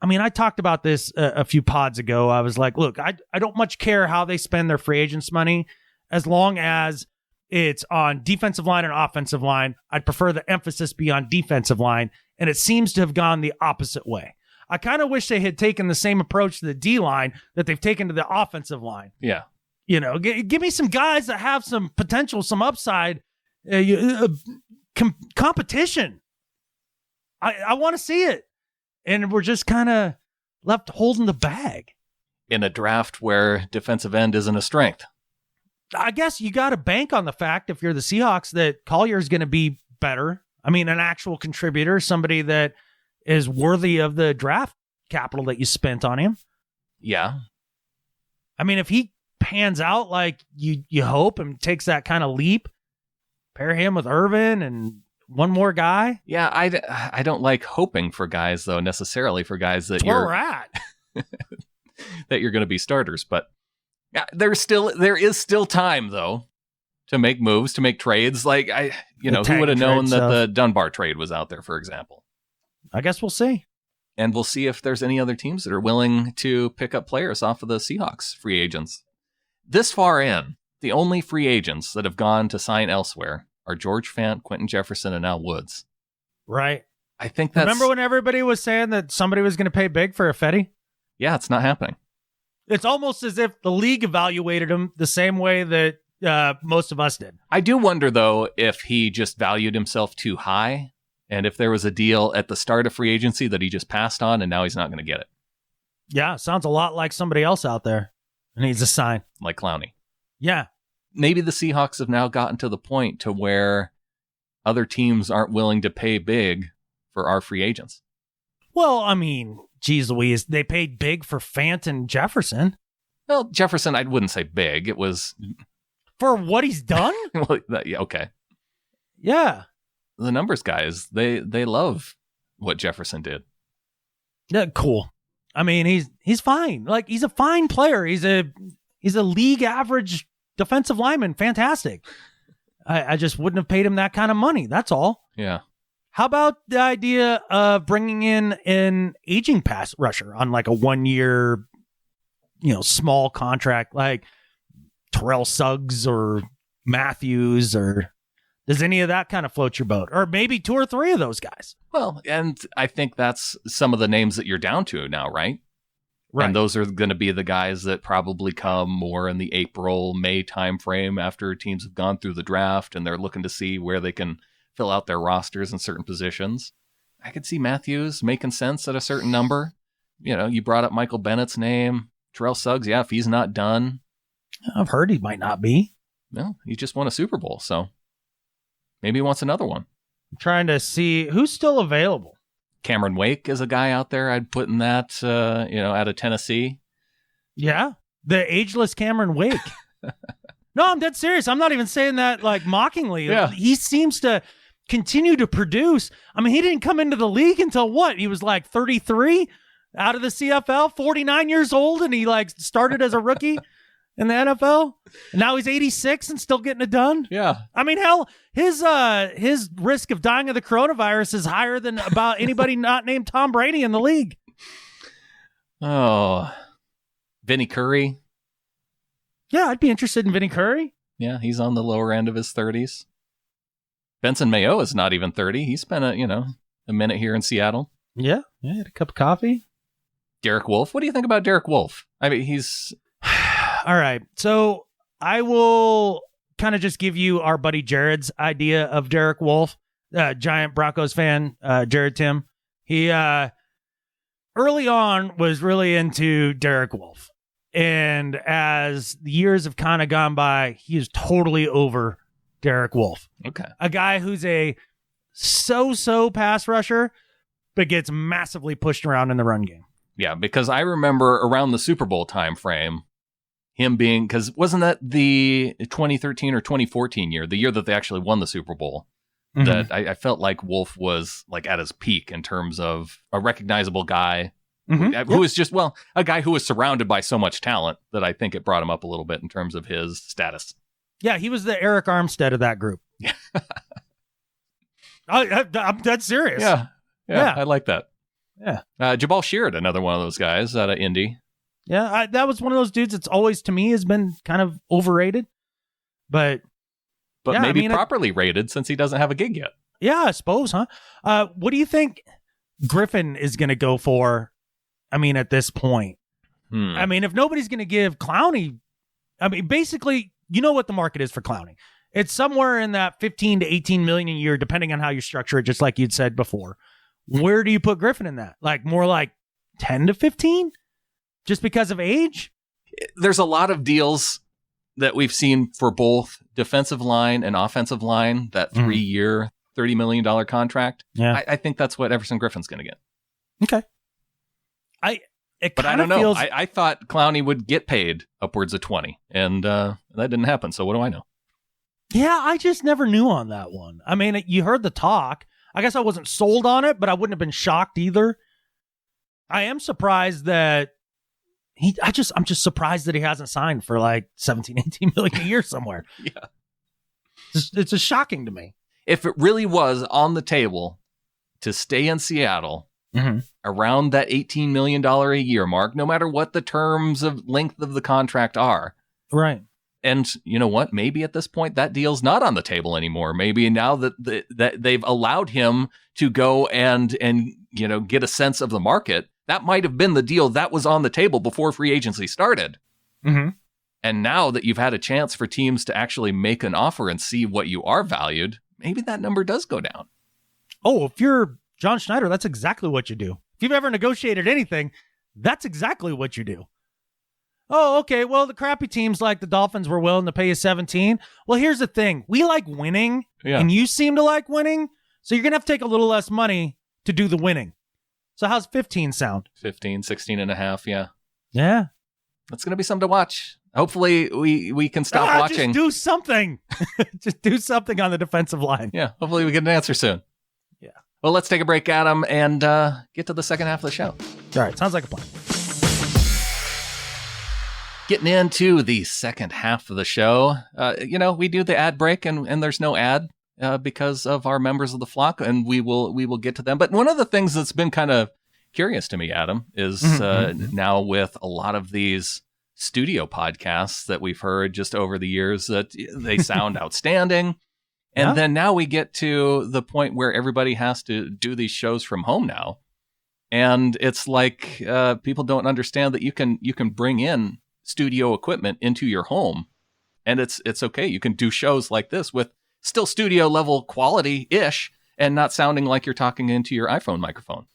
Speaker 2: I talked about this a few pods ago. I was like, look, I don't much care how they spend their free agents' money as long as it's on defensive line and offensive line. I'd prefer the emphasis be on defensive line, and it seems to have gone the opposite way. I kind of wish they had taken the same approach to the D-line that they've taken to the offensive line.
Speaker 1: Yeah.
Speaker 2: Give me some guys that have some potential, some upside, competition. I want to see it. And we're just kind of left holding the bag.
Speaker 1: In a draft where defensive end isn't a strength.
Speaker 2: I guess you got to bank on the fact, if you're the Seahawks, that Collier is going to be better. An actual contributor, somebody that is worthy of the draft capital that you spent on him.
Speaker 1: Yeah.
Speaker 2: If he pans out like you hope and takes that kind of leap, pair him with Irvin and one more guy.
Speaker 1: Yeah, I don't like hoping for guys, though, necessarily for guys that that you're going to be starters. But yeah, there is still time, though, to make moves, to make trades. Like, who would have known that the Dunbar trade was out there, for example?
Speaker 2: I guess we'll see.
Speaker 1: And we'll see if there's any other teams that are willing to pick up players off of the Seahawks free agents. This far in, the only free agents that have gone to sign elsewhere are George Fant, Quentin Jefferson, and Al Woods.
Speaker 2: Right.
Speaker 1: I think that's...
Speaker 2: Remember when everybody was saying that somebody was going to pay big for Ifedi?
Speaker 1: Yeah, it's not happening.
Speaker 2: It's almost as if the league evaluated him the same way that most of us did.
Speaker 1: I do wonder, though, if he just valued himself too high, and if there was a deal at the start of free agency that he just passed on, and now he's not going to get it.
Speaker 2: Yeah, sounds a lot like somebody else out there needs a sign.
Speaker 1: Like Clowney.
Speaker 2: Yeah. Maybe
Speaker 1: the Seahawks have now gotten to the point to where other teams aren't willing to pay big for our free agents.
Speaker 2: Well, geez Louise, they paid big for Fant and Jefferson.
Speaker 1: Well, Jefferson, I wouldn't say big. It was...
Speaker 2: For what he's done?
Speaker 1: Well, yeah, okay.
Speaker 2: Yeah.
Speaker 1: The numbers guys, they love what Jefferson did.
Speaker 2: Yeah, cool. He's fine. Like, he's a fine player. He's a league average defensive lineman. Fantastic. I just wouldn't have paid him that kind of money. That's all.
Speaker 1: Yeah.
Speaker 2: How about the idea of bringing in an aging pass rusher on like a 1 year, small contract? Like, Terrell Suggs or Matthews, or does any of that kind of float your boat? Or maybe 2 or 3 of those guys.
Speaker 1: Well, and I think that's some of the names that you're down to now, right?
Speaker 2: Right.
Speaker 1: And those are going to be the guys that probably come more in the April, May timeframe after teams have gone through the draft and they're looking to see where they can fill out their rosters in certain positions. I could see Matthews making sense at a certain number. You know, you brought up Michael Bennett's name. Terrell Suggs, yeah, if he's not done.
Speaker 2: I've heard he might not be.
Speaker 1: No, he just won a Super Bowl, so maybe he wants another one.
Speaker 2: I'm trying to see who's still available.
Speaker 1: Cameron Wake is a guy out there I'd put in that, out of Tennessee.
Speaker 2: Yeah, the ageless Cameron Wake. No, I'm dead serious. I'm not even saying that like mockingly.
Speaker 1: Yeah.
Speaker 2: He seems to continue to produce. I mean, he didn't come into the league until what? He was like 33 out of the CFL, 49 years old, and he like started as a rookie in the NFL. And now he's 86 and still getting it done.
Speaker 1: Yeah.
Speaker 2: I mean, hell, his risk of dying of the coronavirus is higher than about anybody not named Tom Brady in the league.
Speaker 1: Oh, Vinny Curry.
Speaker 2: Yeah, I'd be interested in Vinny Curry.
Speaker 1: Yeah, he's on the lower end of his 30s. Benson Mayo is not even 30. He spent a minute here in Seattle.
Speaker 2: Yeah, had a cup of coffee.
Speaker 1: Derek Wolfe. What do you think about Derek Wolfe? I mean, he's...
Speaker 2: All right, so I will kind of just give you our buddy Jared's idea of Derek Wolfe, giant Broncos fan, Jared Tim. He early on was really into Derek Wolfe. And as the years have kind of gone by, he is totally over Derek Wolfe.
Speaker 1: Okay.
Speaker 2: A guy who's a so-so pass rusher, but gets massively pushed around in the run game.
Speaker 1: Yeah, because I remember around the Super Bowl time frame, him being, because wasn't that the 2013 or 2014 year, the year that they actually won the Super Bowl, that I felt like Wolfe was like at his peak in terms of a recognizable guy who was just, a guy who was surrounded by so much talent that I think it brought him up a little bit in terms of his status.
Speaker 2: Yeah, he was the Eric Armstead of that group. I'm dead serious.
Speaker 1: Yeah, I like that.
Speaker 2: Yeah.
Speaker 1: Jabal Sheard, another one of those guys out of Indy.
Speaker 2: Yeah, that was one of those dudes that's always, to me, has been kind of overrated. But yeah,
Speaker 1: maybe properly rated since he doesn't have a gig yet.
Speaker 2: Yeah, I suppose, huh? What do you think Griffin is going to go for, at this point? If nobody's going to give Clowney, basically, you know what the market is for Clowney. It's somewhere in that 15 to 18 million a year, depending on how you structure it, just like you'd said before. Where do you put Griffin in that? Like more like 10 to 15? Just because of age?
Speaker 1: There's a lot of deals that we've seen for both defensive line and offensive line, that 3-year, $30 million contract.
Speaker 2: Yeah.
Speaker 1: I think that's what Everson Griffin's going to get.
Speaker 2: Okay.
Speaker 1: But I don't know. I thought Clowney would get paid upwards of 20, and that didn't happen. So what do I know?
Speaker 2: Yeah, I just never knew on that one. You heard the talk. I guess I wasn't sold on it, but I wouldn't have been shocked either. I am surprised that I'm just surprised that he hasn't signed for like 17, 18 million a year somewhere.
Speaker 1: Yeah.
Speaker 2: It's just shocking to me.
Speaker 1: If it really was on the table to stay in Seattle around that $18 million a year mark, no matter what the terms of length of the contract are.
Speaker 2: Right.
Speaker 1: And you know what? Maybe at this point that deal's not on the table anymore. Maybe now that they've allowed him to go and get a sense of the market, that might have been the deal that was on the table before free agency started.
Speaker 2: Mm-hmm.
Speaker 1: And now that you've had a chance for teams to actually make an offer and see what you are valued, maybe that number does go down.
Speaker 2: Oh, if you're John Schneider, that's exactly what you do. If you've ever negotiated anything, that's exactly what you do. Oh, okay. Well, the crappy teams like the Dolphins were willing to pay you 17. Well, here's the thing. We like winning, and you seem to like winning, so you're going to have to take a little less money to do the winning. So how's 15 sound?
Speaker 1: 15, 16 and a half, yeah.
Speaker 2: Yeah.
Speaker 1: That's going to be something to watch. Hopefully we can stop watching.
Speaker 2: Just do something. Just do something on the defensive line.
Speaker 1: Yeah, hopefully we get an answer soon.
Speaker 2: Yeah.
Speaker 1: Well, let's take a break, Adam, and get to the second half of the show.
Speaker 2: All right, sounds like a plan.
Speaker 1: Getting into the second half of the show, we do the ad break, and there's no ad because of our members of the flock, and we will get to them. But one of the things that's been kind of curious to me, Adam, is now with a lot of these studio podcasts that we've heard just over the years that they sound outstanding. And then now we get to the point where everybody has to do these shows from home now. And it's like people don't understand that you can bring in studio equipment into your home, and it's okay. You can do shows like this with still studio level quality-ish and not sounding like you're talking into your iPhone microphone.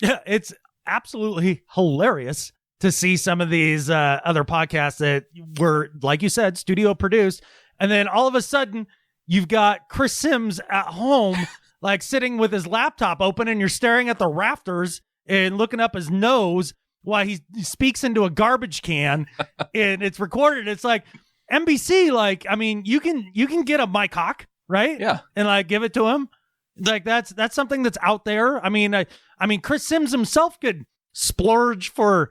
Speaker 2: Yeah, it's absolutely hilarious to see some of these other podcasts that were, like you said, studio produced. And then all of a sudden, you've got Chris Sims at home, like sitting with his laptop open, and you're staring at the rafters and looking up his nose while he speaks into a garbage can and it's recorded. It's like NBC, like, I mean, you can get a Mike Hawk, right?
Speaker 1: Yeah.
Speaker 2: And like give it to him. Like that's something that's out there. I mean, Chris Sims himself could splurge for,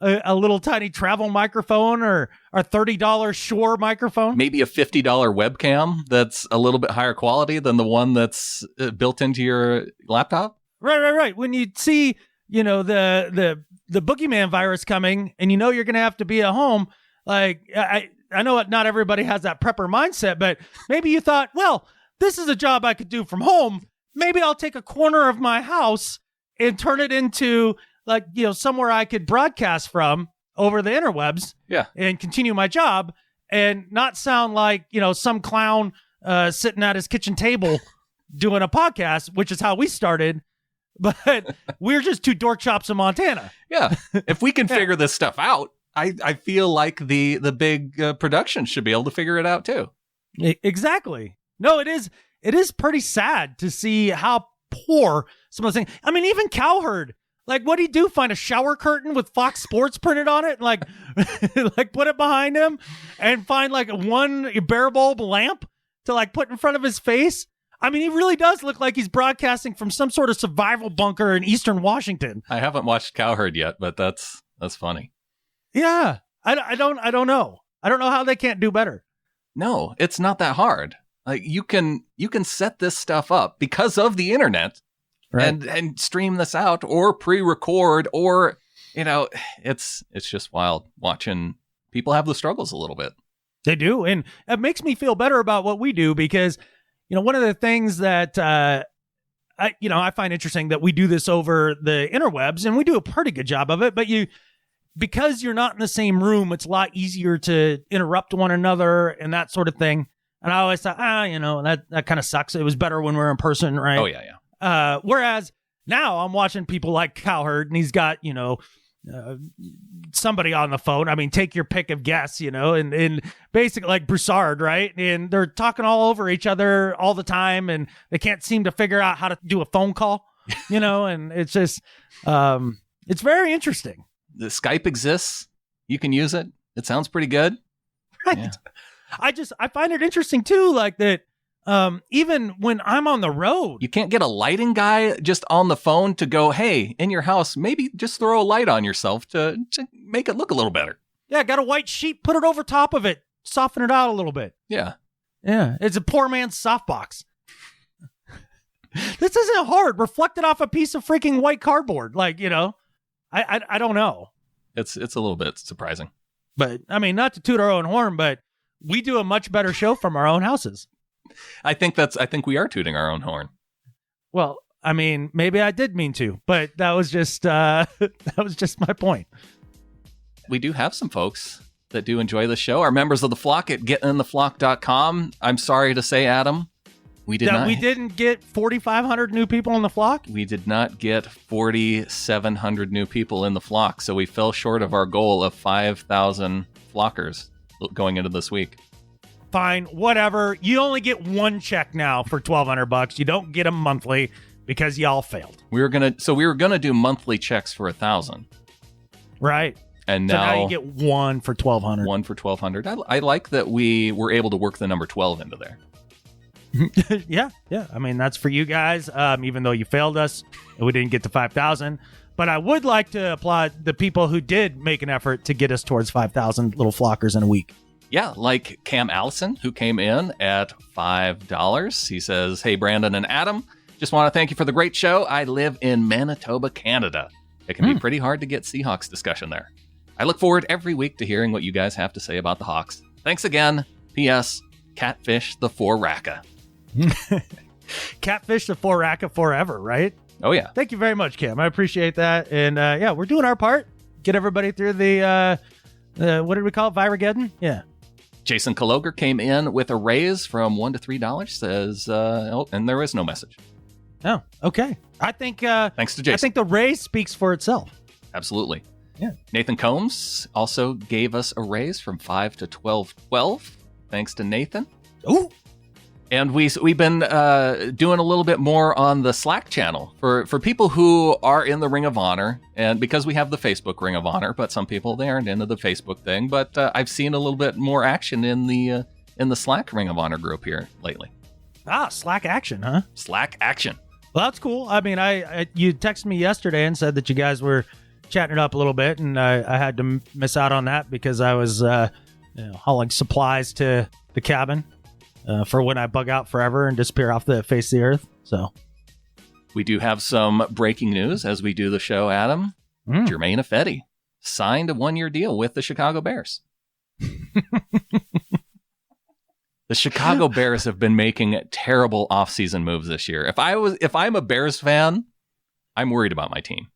Speaker 2: a little tiny travel microphone or a $30 Shure microphone.
Speaker 1: Maybe a $50 webcam that's a little bit higher quality than the one that's built into your laptop.
Speaker 2: Right. When you see, the boogeyman virus coming and you're going to have to be at home, like I know not everybody has that prepper mindset, but maybe you thought, well, this is a job I could do from home. Maybe I'll take a corner of my house and turn it into like, somewhere I could broadcast from over the interwebs, and continue my job and not sound like, some clown sitting at his kitchen table doing a podcast, which is how we started. But we're just two dork chops in Montana.
Speaker 1: Yeah. If we can figure this stuff out, I feel like the big production should be able to figure it out too.
Speaker 2: Exactly. No, it is pretty sad to see how poor some of the things. I mean, even Cowherd. Like, what'd he do? Find a shower curtain with Fox Sports printed on it? And like, like put it behind him and find like one bare bulb lamp to like put in front of his face? I mean, he really does look like he's broadcasting from some sort of survival bunker in Eastern Washington.
Speaker 1: I haven't watched Cowherd yet, but that's funny.
Speaker 2: Yeah. I don't know. I don't know how they can't do better.
Speaker 1: No, it's not that hard. Like you can set this stuff up because of the internet. Right. And stream this out or pre-record or, it's just wild watching people have the struggles a little bit.
Speaker 2: They do. And it makes me feel better about what we do because, one of the things that, I find interesting that we do this over the interwebs and we do a pretty good job of it, but because you're not in the same room, it's a lot easier to interrupt one another and that sort of thing. And I always thought, that kind of sucks. It was better when we're in person, right?
Speaker 1: Oh, yeah.
Speaker 2: Whereas now I'm watching people like Cowherd and he's got, somebody on the phone. I mean, take your pick of guests, and basically like Broussard, right? And they're talking all over each other all the time and they can't seem to figure out how to do a phone call, and it's just, it's very interesting.
Speaker 1: The Skype exists. You can use it. It sounds pretty good.
Speaker 2: Right.
Speaker 1: Yeah.
Speaker 2: I find it interesting too, like that. Even when I'm on the road,
Speaker 1: you can't get a lighting guy just on the phone to go, hey, in your house, maybe just throw a light on yourself to make it look a little better.
Speaker 2: Yeah, got a white sheet, put it over top of it, soften it out a little bit.
Speaker 1: Yeah.
Speaker 2: It's a poor man's softbox. This isn't hard. Reflected off a piece of freaking white cardboard. Like, I don't know.
Speaker 1: It's a little bit surprising.
Speaker 2: But, I mean, not to toot our own horn, but we do a much better show from our own houses.
Speaker 1: I think we are tooting our own horn.
Speaker 2: Well, I mean, maybe I did mean to, but that was just my point.
Speaker 1: We do have some folks that do enjoy the show. Our members of the flock at getintheflock.com. I'm sorry to say, Adam, we didn't get 4,500 new people in the flock. We did not get 4,700 new people in the flock, so we fell short of our goal of 5,000 flockers going into this week.
Speaker 2: Fine, whatever. You only get one check now for $1,200. You don't get them monthly because y'all failed.
Speaker 1: We were gonna do monthly checks for 1,000,
Speaker 2: right?
Speaker 1: And
Speaker 2: now you get one for $1,200.
Speaker 1: One for $1,200. I like that we were able to work the number 12 into there.
Speaker 2: Yeah. I mean, that's for you guys. Even though you failed us and we didn't get to 5,000, but I would like to applaud the people who did make an effort to get us towards 5,000 little flockers in a week.
Speaker 1: Yeah, like Cam Allison, who came in at $5. He says, hey, Brandon and Adam, just want to thank you for the great show. I live in Manitoba, Canada. It can be pretty hard to get Seahawks discussion there. I look forward every week to hearing what you guys have to say about the Hawks. Thanks again. P.S. Catfish the 4-Racka.
Speaker 2: Catfish the 4-Racka forever, right?
Speaker 1: Oh, yeah.
Speaker 2: Thank you very much, Cam. I appreciate that. And yeah, we're doing our part. Get everybody through the, what did we call it? Virageddon? Yeah.
Speaker 1: Jason Kaloger came in with a raise from $1 to $3, says, and there is no message.
Speaker 2: Oh, okay. I think,
Speaker 1: thanks to Jason.
Speaker 2: I think the raise speaks for itself.
Speaker 1: Absolutely.
Speaker 2: Yeah.
Speaker 1: Nathan Combs also gave us a raise from $5 to $12.12. Thanks to Nathan.
Speaker 2: Ooh.
Speaker 1: And we've been doing a little bit more on the Slack channel for people who are in the Ring of Honor, and because we have the Facebook Ring of Honor, but some people they aren't into the Facebook thing. But I've seen a little bit more action in the Slack Ring of Honor group here lately.
Speaker 2: Slack action, huh?
Speaker 1: Slack action.
Speaker 2: Well, that's cool. I mean, you texted me yesterday and said that you guys were chatting it up a little bit, and I had to miss out on that because I was hauling supplies to the cabin. For when I bug out forever and disappear off the face of the earth. So
Speaker 1: we do have some breaking news as we do the show, Adam. Jermaine Ifedi signed a 1-year deal with the Chicago Bears. The Chicago Bears have been making terrible offseason moves this year. If I'm a Bears fan, I'm worried about my team.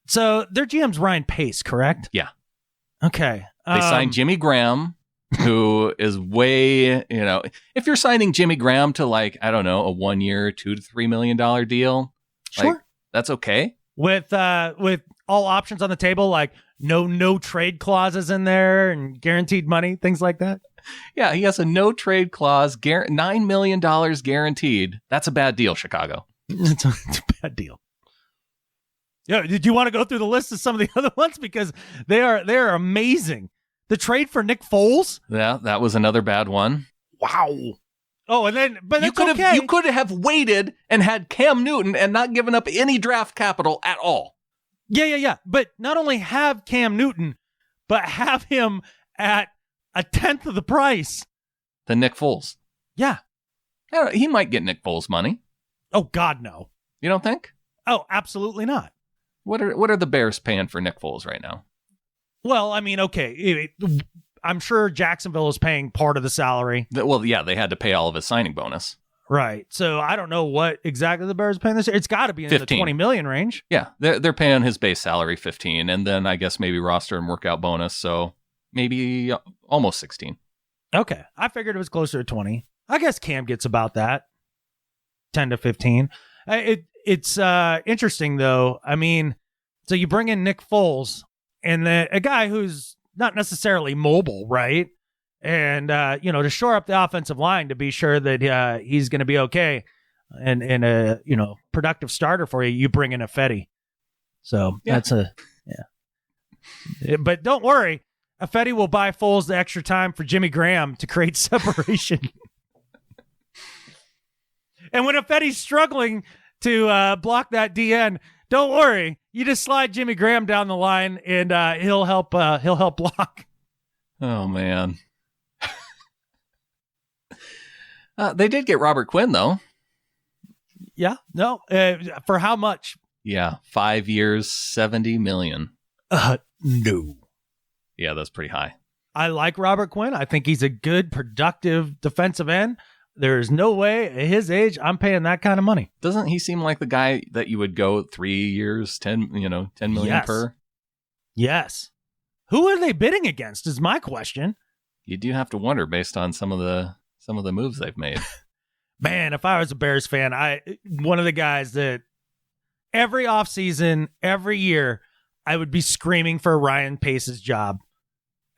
Speaker 2: So their GM's Ryan Pace, correct?
Speaker 1: Yeah.
Speaker 2: Okay.
Speaker 1: They signed Jimmy Graham, who is way, if you're signing Jimmy Graham to a 1-year, $2 to $3 million deal,
Speaker 2: sure,
Speaker 1: that's okay.
Speaker 2: With all options on the table, like no trade clauses in there and guaranteed money, things like that.
Speaker 1: Yeah, he has a no trade clause, $9 million guaranteed. That's a bad deal, Chicago.
Speaker 2: It's a bad deal. Yeah, did you want to go through the list of some of the other ones because they are amazing? The trade for Nick Foles?
Speaker 1: Yeah, that was another bad one.
Speaker 2: Wow. Oh, but
Speaker 1: you could have waited and had Cam Newton and not given up any draft capital at all.
Speaker 2: Yeah. But not only have Cam Newton, but have him at a tenth of the price.
Speaker 1: Than Nick Foles.
Speaker 2: Yeah.
Speaker 1: He might get Nick Foles money.
Speaker 2: Oh, God, no.
Speaker 1: You don't think?
Speaker 2: Oh, absolutely not.
Speaker 1: What are the Bears paying for Nick Foles right now?
Speaker 2: Well, I mean, okay. I'm sure Jacksonville is paying part of the salary.
Speaker 1: Well, yeah, they had to pay all of his signing bonus.
Speaker 2: Right. So I don't know what exactly the Bears are paying this year. It's got to be in
Speaker 1: 15.
Speaker 2: the $20 million range.
Speaker 1: Yeah, they're paying his base salary 15, and then I guess maybe roster and workout bonus, so maybe almost 16.
Speaker 2: Okay. I figured it was closer to 20. I guess Cam gets about that. 10 to 15. It's interesting, though. I mean, so you bring in Nick Foles, and a guy who's not necessarily mobile, right? And, to shore up the offensive line to be sure that he's going to be okay and a, productive starter for you, you bring in Ifedi. So that's but don't worry. Ifedi will buy Foles the extra time for Jimmy Graham to create separation. And when Ifedi's struggling to block that DN, don't worry. You just slide Jimmy Graham down the line, and he'll help block.
Speaker 1: Oh man, they did get Robert Quinn though.
Speaker 2: Yeah, no, for how much?
Speaker 1: Yeah, 5 years, $70 million.
Speaker 2: No.
Speaker 1: Yeah, that's pretty high.
Speaker 2: I like Robert Quinn. I think he's a good, productive defensive end. There's no way at his age I'm paying that kind of money.
Speaker 1: Doesn't he seem like the guy that you would go 3 years, 10 million per?
Speaker 2: Yes. Who are they bidding against is my question.
Speaker 1: You do have to wonder based on some of the moves they've made.
Speaker 2: Man, if I was a Bears fan, one of the guys that every offseason, every year, I would be screaming for Ryan Pace's job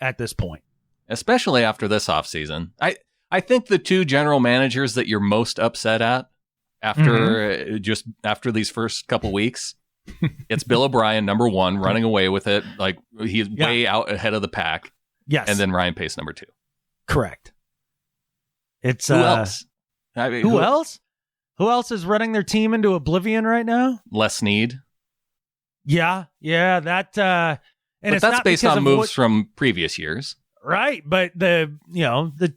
Speaker 2: at this point.
Speaker 1: Especially after this offseason. I think the two general managers that you're most upset at after these first couple weeks, it's Bill O'Brien, number one, running away with it. Like he's way out ahead of the pack.
Speaker 2: Yes.
Speaker 1: And then Ryan Pace, number two.
Speaker 2: Correct. It's
Speaker 1: who else?
Speaker 2: Who else? Who else is running their team into oblivion right now?
Speaker 1: Les Snead.
Speaker 2: Yeah. That
Speaker 1: but that's based on moves from previous years.
Speaker 2: Right, but the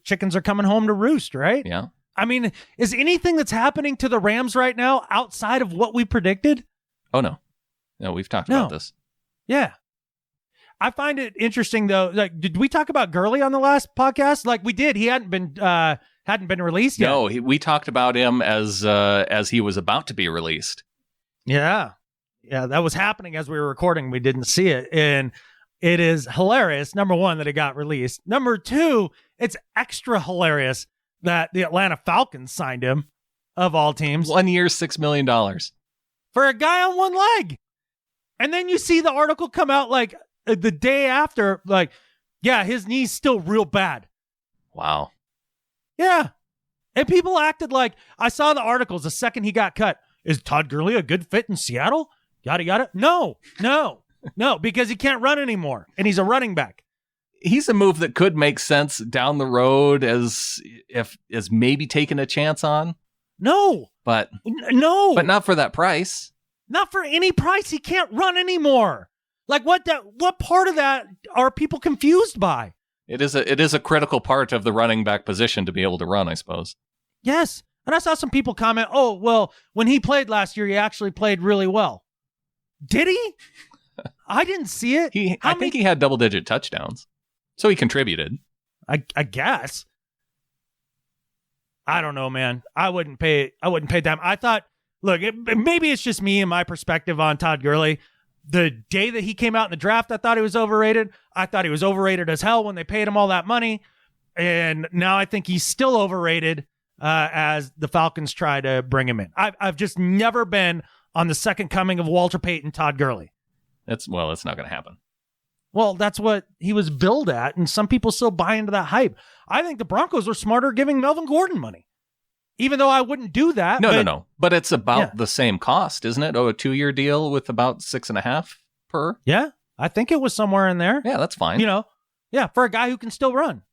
Speaker 2: chickens are coming home to roost, right?
Speaker 1: Yeah.
Speaker 2: I mean, is anything that's happening to the Rams right now outside of what we predicted?
Speaker 1: Oh, no. No, we've talked about this.
Speaker 2: Yeah. I find it interesting though. Like, did we talk about Gurley on the last podcast? Like we did. He hadn't been released yet.
Speaker 1: No, we talked about him as he was about to be released.
Speaker 2: Yeah, that was happening as we were recording. We didn't see it, and it is hilarious. Number one, that it got released. Number two, it's extra hilarious that the Atlanta Falcons signed him, of all teams.
Speaker 1: 1 year, $6 million.
Speaker 2: For a guy on one leg. And then you see the article come out like the day after, like, yeah, his knee's still real bad.
Speaker 1: Wow. Yeah.
Speaker 2: And people acted like, I saw the articles the second he got cut. Is Todd Gurley a good fit in Seattle? Yada, yada. No, because he can't run anymore. And he's a running back.
Speaker 1: He's a move that could make sense down the road as maybe taking a chance on.
Speaker 2: No.
Speaker 1: But not for that price.
Speaker 2: Not for any price. He can't run anymore. Like what part of that are people confused by?
Speaker 1: It is a critical part of the running back position to be able to run, I suppose.
Speaker 2: Yes. And I saw some people comment, "Oh, well, when he played last year, he actually played really well." Did he? I didn't see it.
Speaker 1: I think he had double-digit touchdowns. So he contributed.
Speaker 2: I guess. I don't know, man. I wouldn't pay them. I thought, look, maybe it's just me and my perspective on Todd Gurley. The day that he came out in the draft, I thought he was overrated. I thought he was overrated as hell when they paid him all that money. And now I think he's still overrated as the Falcons try to bring him in. I've just never been on the second coming of Walter Payton, Todd Gurley.
Speaker 1: That's not going to happen.
Speaker 2: Well, that's what he was billed at, and some people still buy into that hype. I think the Broncos were smarter giving Melvin Gordon money, even though I wouldn't do that.
Speaker 1: No. But it's about the same cost, isn't it? Oh, a 2-year deal with about 6.5 per?
Speaker 2: Yeah, I think it was somewhere in there.
Speaker 1: Yeah, that's fine.
Speaker 2: For a guy who can still run.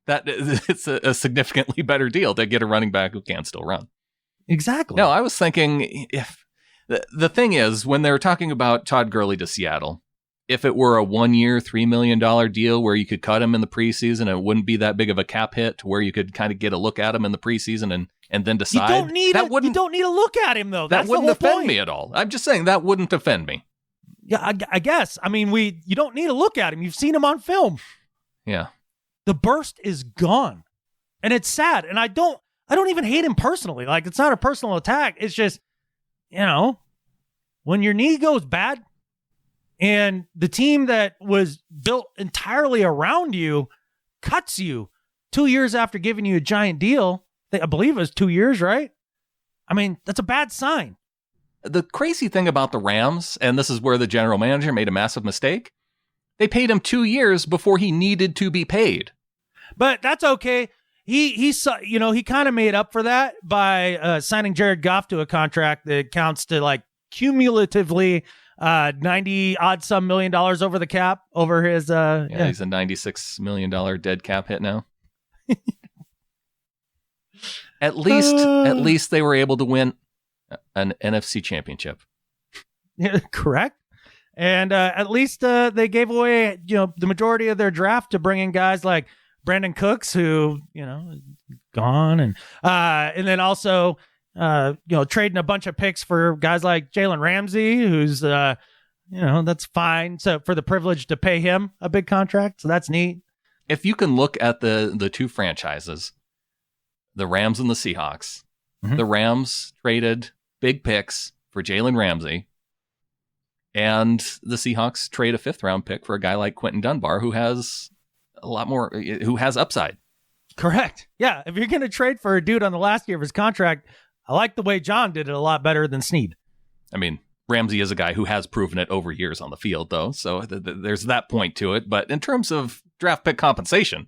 Speaker 1: It's a significantly better deal to get a running back who can still run.
Speaker 2: Exactly.
Speaker 1: No, I was thinking if the thing is, when they were talking about Todd Gurley to Seattle, if it were a 1 year, $3 million deal where you could cut him in the preseason, it wouldn't be that big of a cap hit to where you could kind of get a look at him in the preseason and then decide.
Speaker 2: You don't need to look at him, though.
Speaker 1: That wouldn't offend me at all. I'm just saying that wouldn't offend me.
Speaker 2: Yeah, I guess. I mean, you don't need to look at him. You've seen him on film.
Speaker 1: Yeah.
Speaker 2: The burst is gone. And it's sad. And I don't even hate him personally. Like, it's not a personal attack. It's just, when your knee goes bad, and the team that was built entirely around you cuts you 2 years after giving you a giant deal. I believe it was 2 years, right? I mean, that's a bad sign.
Speaker 1: The crazy thing about the Rams, and this is where the general manager made a massive mistake, they paid him 2 years before he needed to be paid.
Speaker 2: But that's okay. He kind of made up for that by signing Jared Goff to a contract that counts to like cumulatively 90 odd some $1 million over the cap over his he's a
Speaker 1: $96 million dead cap hit now. At least they were able to win an NFC championship.
Speaker 2: Yeah, correct. And at least they gave away the majority of their draft to bring in guys like Brandon Cooks, who gone, and then also trading a bunch of picks for guys like Jalen Ramsey, who's, that's fine. So for the privilege to pay him a big contract. So that's neat.
Speaker 1: If you can look at the two franchises, the Rams and the Seahawks, the Rams traded big picks for Jalen Ramsey, and the Seahawks trade a 5th round pick for a guy like Quinton Dunbar, who has a lot more, who has upside.
Speaker 2: Correct. Yeah. If you're going to trade for a dude on the last year of his contract, I like the way John did it a lot better than Snead.
Speaker 1: I mean, Ramsey is a guy who has proven it over years on the field, though, so there's that point to it. But in terms of draft pick compensation,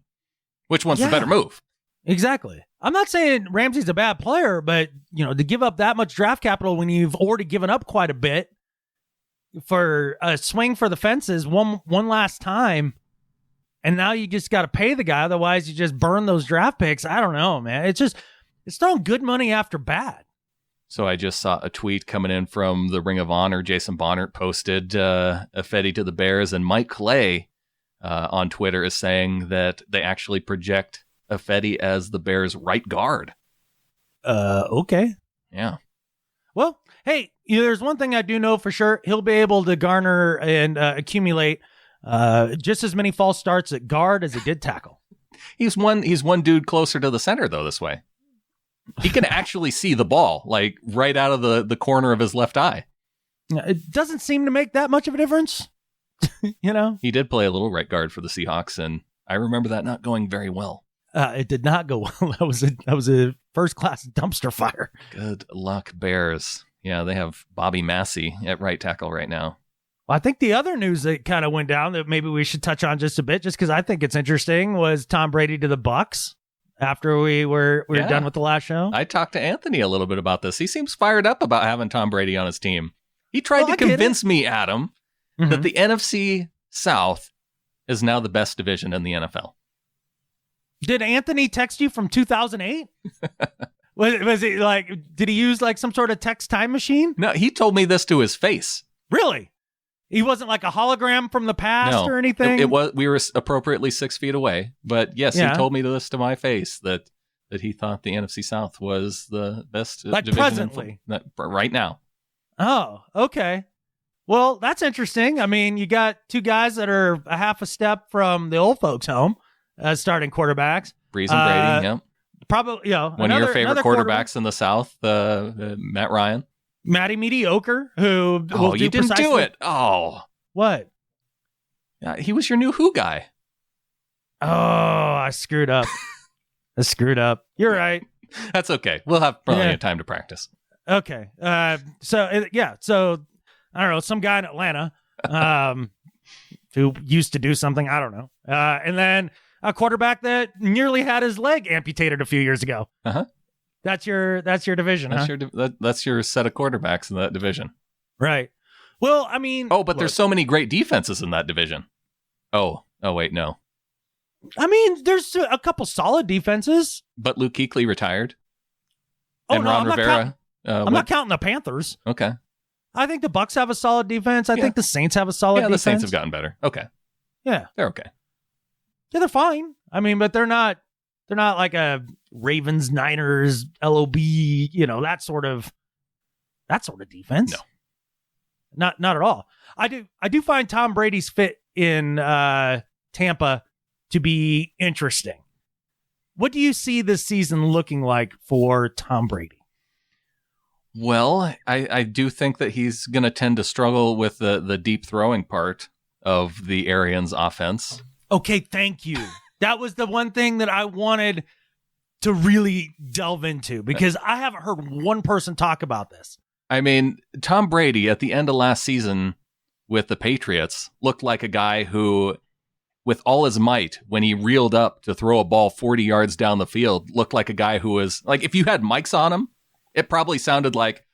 Speaker 1: which one's the better move?
Speaker 2: Exactly. I'm not saying Ramsey's a bad player, but, to give up that much draft capital when you've already given up quite a bit for a swing for the fences one last time, and now you just got to pay the guy, otherwise you just burn those draft picks. I don't know, man. It's throwing good money after bad.
Speaker 1: So I just saw a tweet coming in from the Ring of Honor. Jason Bonner posted a Fetty to the Bears, and Mike Clay on Twitter is saying that they actually project a Fetty as the Bears' right guard.
Speaker 2: Okay.
Speaker 1: Yeah.
Speaker 2: Well, hey, there's one thing I do know for sure. He'll be able to garner and accumulate Just as many false starts at guard as he did tackle.
Speaker 1: He's one dude closer to the center, though, this way. He can actually see the ball, like right out of the corner of his left eye.
Speaker 2: It doesn't seem to make that much of a difference. You know?
Speaker 1: He did play a little right guard for the Seahawks, and I remember that not going very well.
Speaker 2: It did not go well. That was a first-class dumpster fire.
Speaker 1: Good luck, Bears. Yeah, they have Bobby Massey at right tackle right now.
Speaker 2: Well, I think the other news that kind of went down that maybe we should touch on just a bit, just because I think it's interesting, was Tom Brady to the Bucs after we were done with the last show.
Speaker 1: I talked to Anthony a little bit about this. He seems fired up about having Tom Brady on his team. He tried to convince me, Adam, that the NFC South is now the best division in the NFL.
Speaker 2: Did Anthony text you from 2008? Was it like, did he use like some sort of text time machine?
Speaker 1: No, he told me this to his face.
Speaker 2: Really? He wasn't like a hologram from the past or anything?
Speaker 1: It was. We were appropriately 6 feet away. But yes, he told me this to my face that he thought the NFC South was the best division
Speaker 2: presently.
Speaker 1: Right now.
Speaker 2: Oh, okay. Well, that's interesting. I mean, you got two guys that are a half a step from the old folks' home as starting quarterbacks.
Speaker 1: Breeze and Brady, yeah.
Speaker 2: Probably,
Speaker 1: one of your favorite quarterbacks in the South, Matt Ryan.
Speaker 2: Matty Mediocre, who
Speaker 1: you didn't do it. Oh.
Speaker 2: What?
Speaker 1: He was your new Who guy.
Speaker 2: Oh, I screwed up. You're right.
Speaker 1: That's okay. We'll have plenty of time to practice.
Speaker 2: Okay. So I don't know, some guy in Atlanta who used to do something, I don't know. And then a quarterback that nearly had his leg amputated a few years ago.
Speaker 1: Uh-huh.
Speaker 2: That's your division,
Speaker 1: That's your set of quarterbacks in that division.
Speaker 2: Right. Well, I mean...
Speaker 1: but there's so many great defenses in that division. Oh, wait, no.
Speaker 2: I mean, there's a couple solid defenses.
Speaker 1: But Luke Kuechly retired.
Speaker 2: And
Speaker 1: Ron Rivera...
Speaker 2: I'm not counting the Panthers.
Speaker 1: Okay.
Speaker 2: I think the Bucs have a solid defense. I think the Saints have a solid defense.
Speaker 1: Yeah, the Saints have gotten better. Okay.
Speaker 2: Yeah.
Speaker 1: They're okay.
Speaker 2: Yeah, they're fine. I mean, but they're not like a Ravens, Niners, LOB, that sort of defense.
Speaker 1: No.
Speaker 2: Not at all. I do find Tom Brady's fit in Tampa to be interesting. What do you see this season looking like for Tom Brady?
Speaker 1: Well, I do think that he's going to tend to struggle with the deep throwing part of the Arians offense.
Speaker 2: Okay, thank you. That was the one thing that I wanted to really delve into because I haven't heard one person talk about this.
Speaker 1: I mean, Tom Brady at the end of last season with the Patriots looked like a guy who, with all his might, when he reeled up to throw a ball 40 yards down the field, looked like a guy who was, like, if you had mics on him, it probably sounded like,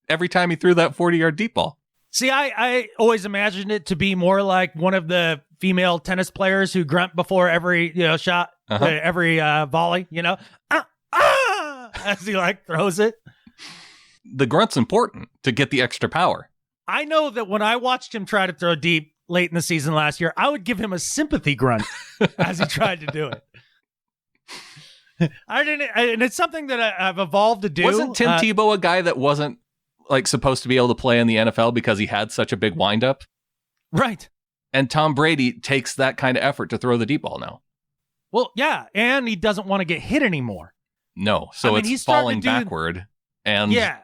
Speaker 1: every time he threw that 40-yard deep ball.
Speaker 2: See, I always imagined it to be more like one of the female tennis players who grunt before every shot, every volley, as he throws it.
Speaker 1: The grunt's important to get the extra power.
Speaker 2: I know that when I watched him try to throw deep late in the season last year, I would give him a sympathy grunt as he tried to do it. And it's something that I've evolved to do.
Speaker 1: Wasn't Tim Tebow a guy that wasn't supposed to be able to play in the NFL because he had such a big windup?
Speaker 2: Right.
Speaker 1: And Tom Brady takes that kind of effort to throw the deep ball now.
Speaker 2: Well, yeah, and he doesn't want to get hit anymore.
Speaker 1: No, so it's falling backward. And yeah.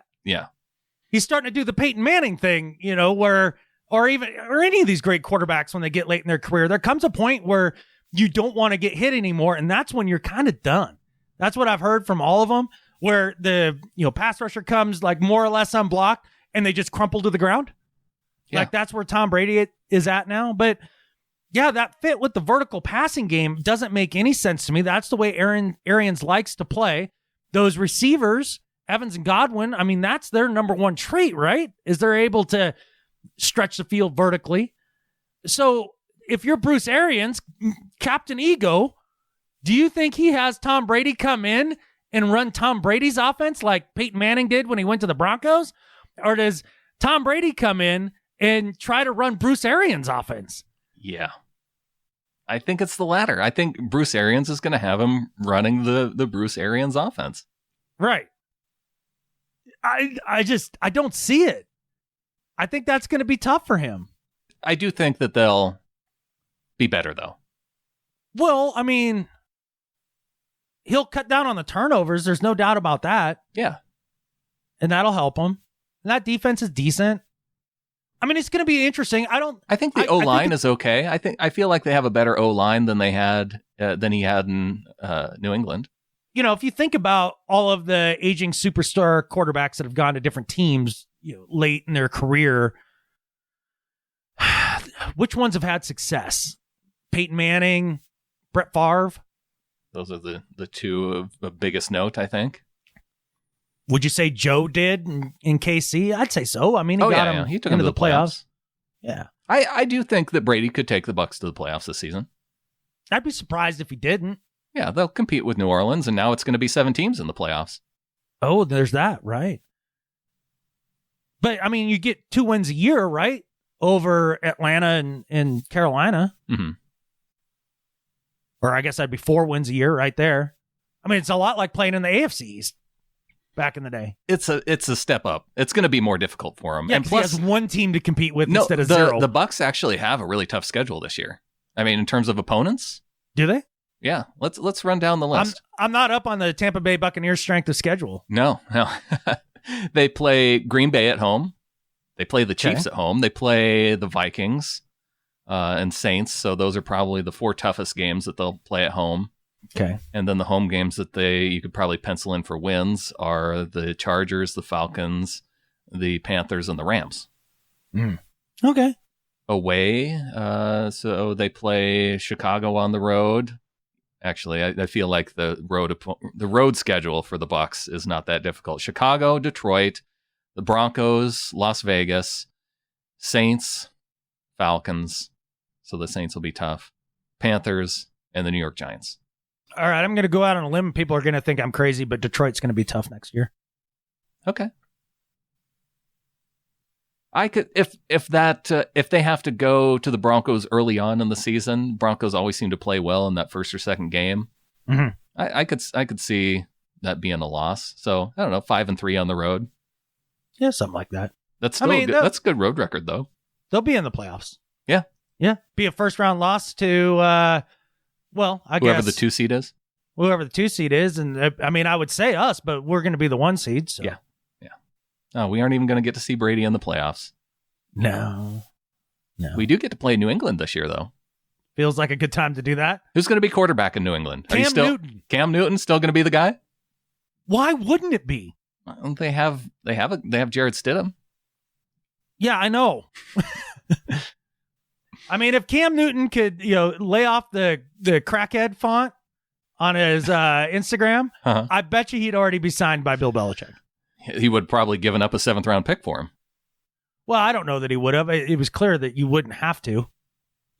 Speaker 2: He's starting to do the Peyton Manning thing, or any of these great quarterbacks when they get late in their career. There comes a point where you don't want to get hit anymore, and that's when you're kind of done. That's what I've heard from all of them, where the pass rusher comes more or less unblocked, and they just crumple to the ground. Yeah. That's where Tom Brady is at now. But yeah, that fit with the vertical passing game doesn't make any sense to me. That's the way Arians likes to play. Those receivers, Evans and Godwin, I mean, that's their number one trait, right? Is they're able to stretch the field vertically. So if you're Bruce Arians, Captain Ego, do you think he has Tom Brady come in and run Tom Brady's offense like Peyton Manning did when he went to the Broncos? Or does Tom Brady come in and try to run Bruce Arians' offense?
Speaker 1: Yeah. I think it's the latter. I think Bruce Arians is going to have him running the Bruce Arians offense.
Speaker 2: Right. I don't see it. I think that's going to be tough for him.
Speaker 1: I do think that they'll be better, though.
Speaker 2: Well, I mean, he'll cut down on the turnovers. There's no doubt about that.
Speaker 1: Yeah.
Speaker 2: And that'll help him. And that defense is decent. I mean, it's going to be interesting.
Speaker 1: I think the O-line is okay. I feel like they have a better O-line than he had in New England.
Speaker 2: You know, if you think about all of the aging superstar quarterbacks that have gone to different teams, late in their career, which ones have had success? Peyton Manning, Brett Favre.
Speaker 1: Those are the two of biggest note, I think.
Speaker 2: Would you say Joe did in KC? I'd say so. I mean, he got him
Speaker 1: he took
Speaker 2: into
Speaker 1: him to the playoffs.
Speaker 2: Yeah.
Speaker 1: I do think that Brady could take the Bucs to the playoffs this season.
Speaker 2: I'd be surprised if he didn't.
Speaker 1: Yeah, they'll compete with New Orleans, and now it's going to be 7 teams in the playoffs.
Speaker 2: Oh, there's that, right? But, I mean, you get 2 wins a year, right? Over Atlanta and Carolina.
Speaker 1: Mm-hmm.
Speaker 2: Or I guess that'd be 4 wins a year right there. I mean, it's a lot like playing in the AFC East back in the day.
Speaker 1: It's a step up. It's going to be more difficult for him.
Speaker 2: Yeah,
Speaker 1: and plus,
Speaker 2: he has one team to compete with instead of 0.
Speaker 1: The Bucs actually have a really tough schedule this year. I mean, in terms of opponents.
Speaker 2: Do they?
Speaker 1: Yeah, let's run down the list.
Speaker 2: I'm not up on the Tampa Bay Buccaneers strength of schedule.
Speaker 1: No. They play Green Bay at home. They play the Chiefs at home. They play the Vikings and Saints. So those are probably the 4 toughest games that they'll play at home.
Speaker 2: Okay.
Speaker 1: And then the home games that you could probably pencil in for wins are the Chargers, the Falcons, the Panthers, and the Rams.
Speaker 2: Okay.
Speaker 1: Away, so they play Chicago on the road. Actually, I feel like the road schedule for the Bucs is not that difficult. Chicago, Detroit, the Broncos, Las Vegas, Saints, Falcons. So the Saints will be tough. Panthers, and the New York Giants.
Speaker 2: All right, I'm going to go out on a limb. People are going to think I'm crazy, but Detroit's going to be tough next year.
Speaker 1: Okay. I could if they have to go to the Broncos early on in the season. Broncos always seem to play well in that first or second game.
Speaker 2: Mm-hmm.
Speaker 1: I could see that being a loss. So I don't know, 5-3 on the road.
Speaker 2: Yeah, something like that.
Speaker 1: That's still good. That's a good road record though.
Speaker 2: They'll be in the playoffs.
Speaker 1: Yeah.
Speaker 2: Be a first round loss to I guess
Speaker 1: whoever the 2 seed is.
Speaker 2: Whoever the 2 seed is, and I mean I would say us, but we're going to be the 1 seed. So.
Speaker 1: Yeah. Oh, we aren't even going to get to see Brady in the playoffs.
Speaker 2: No.
Speaker 1: We do get to play New England this year, though.
Speaker 2: Feels like a good time to do that.
Speaker 1: Who's going to be quarterback in New England?
Speaker 2: Newton.
Speaker 1: Cam Newton still going to be the guy?
Speaker 2: Why wouldn't it be?
Speaker 1: Well, they have Jared Stidham.
Speaker 2: Yeah, I know. I mean, if Cam Newton could, lay off the crackhead font on his Instagram, I bet you he'd already be signed by Bill Belichick.
Speaker 1: He would probably given up a 7th round pick for him.
Speaker 2: Well, I don't know that he would have. It was clear that you wouldn't have to.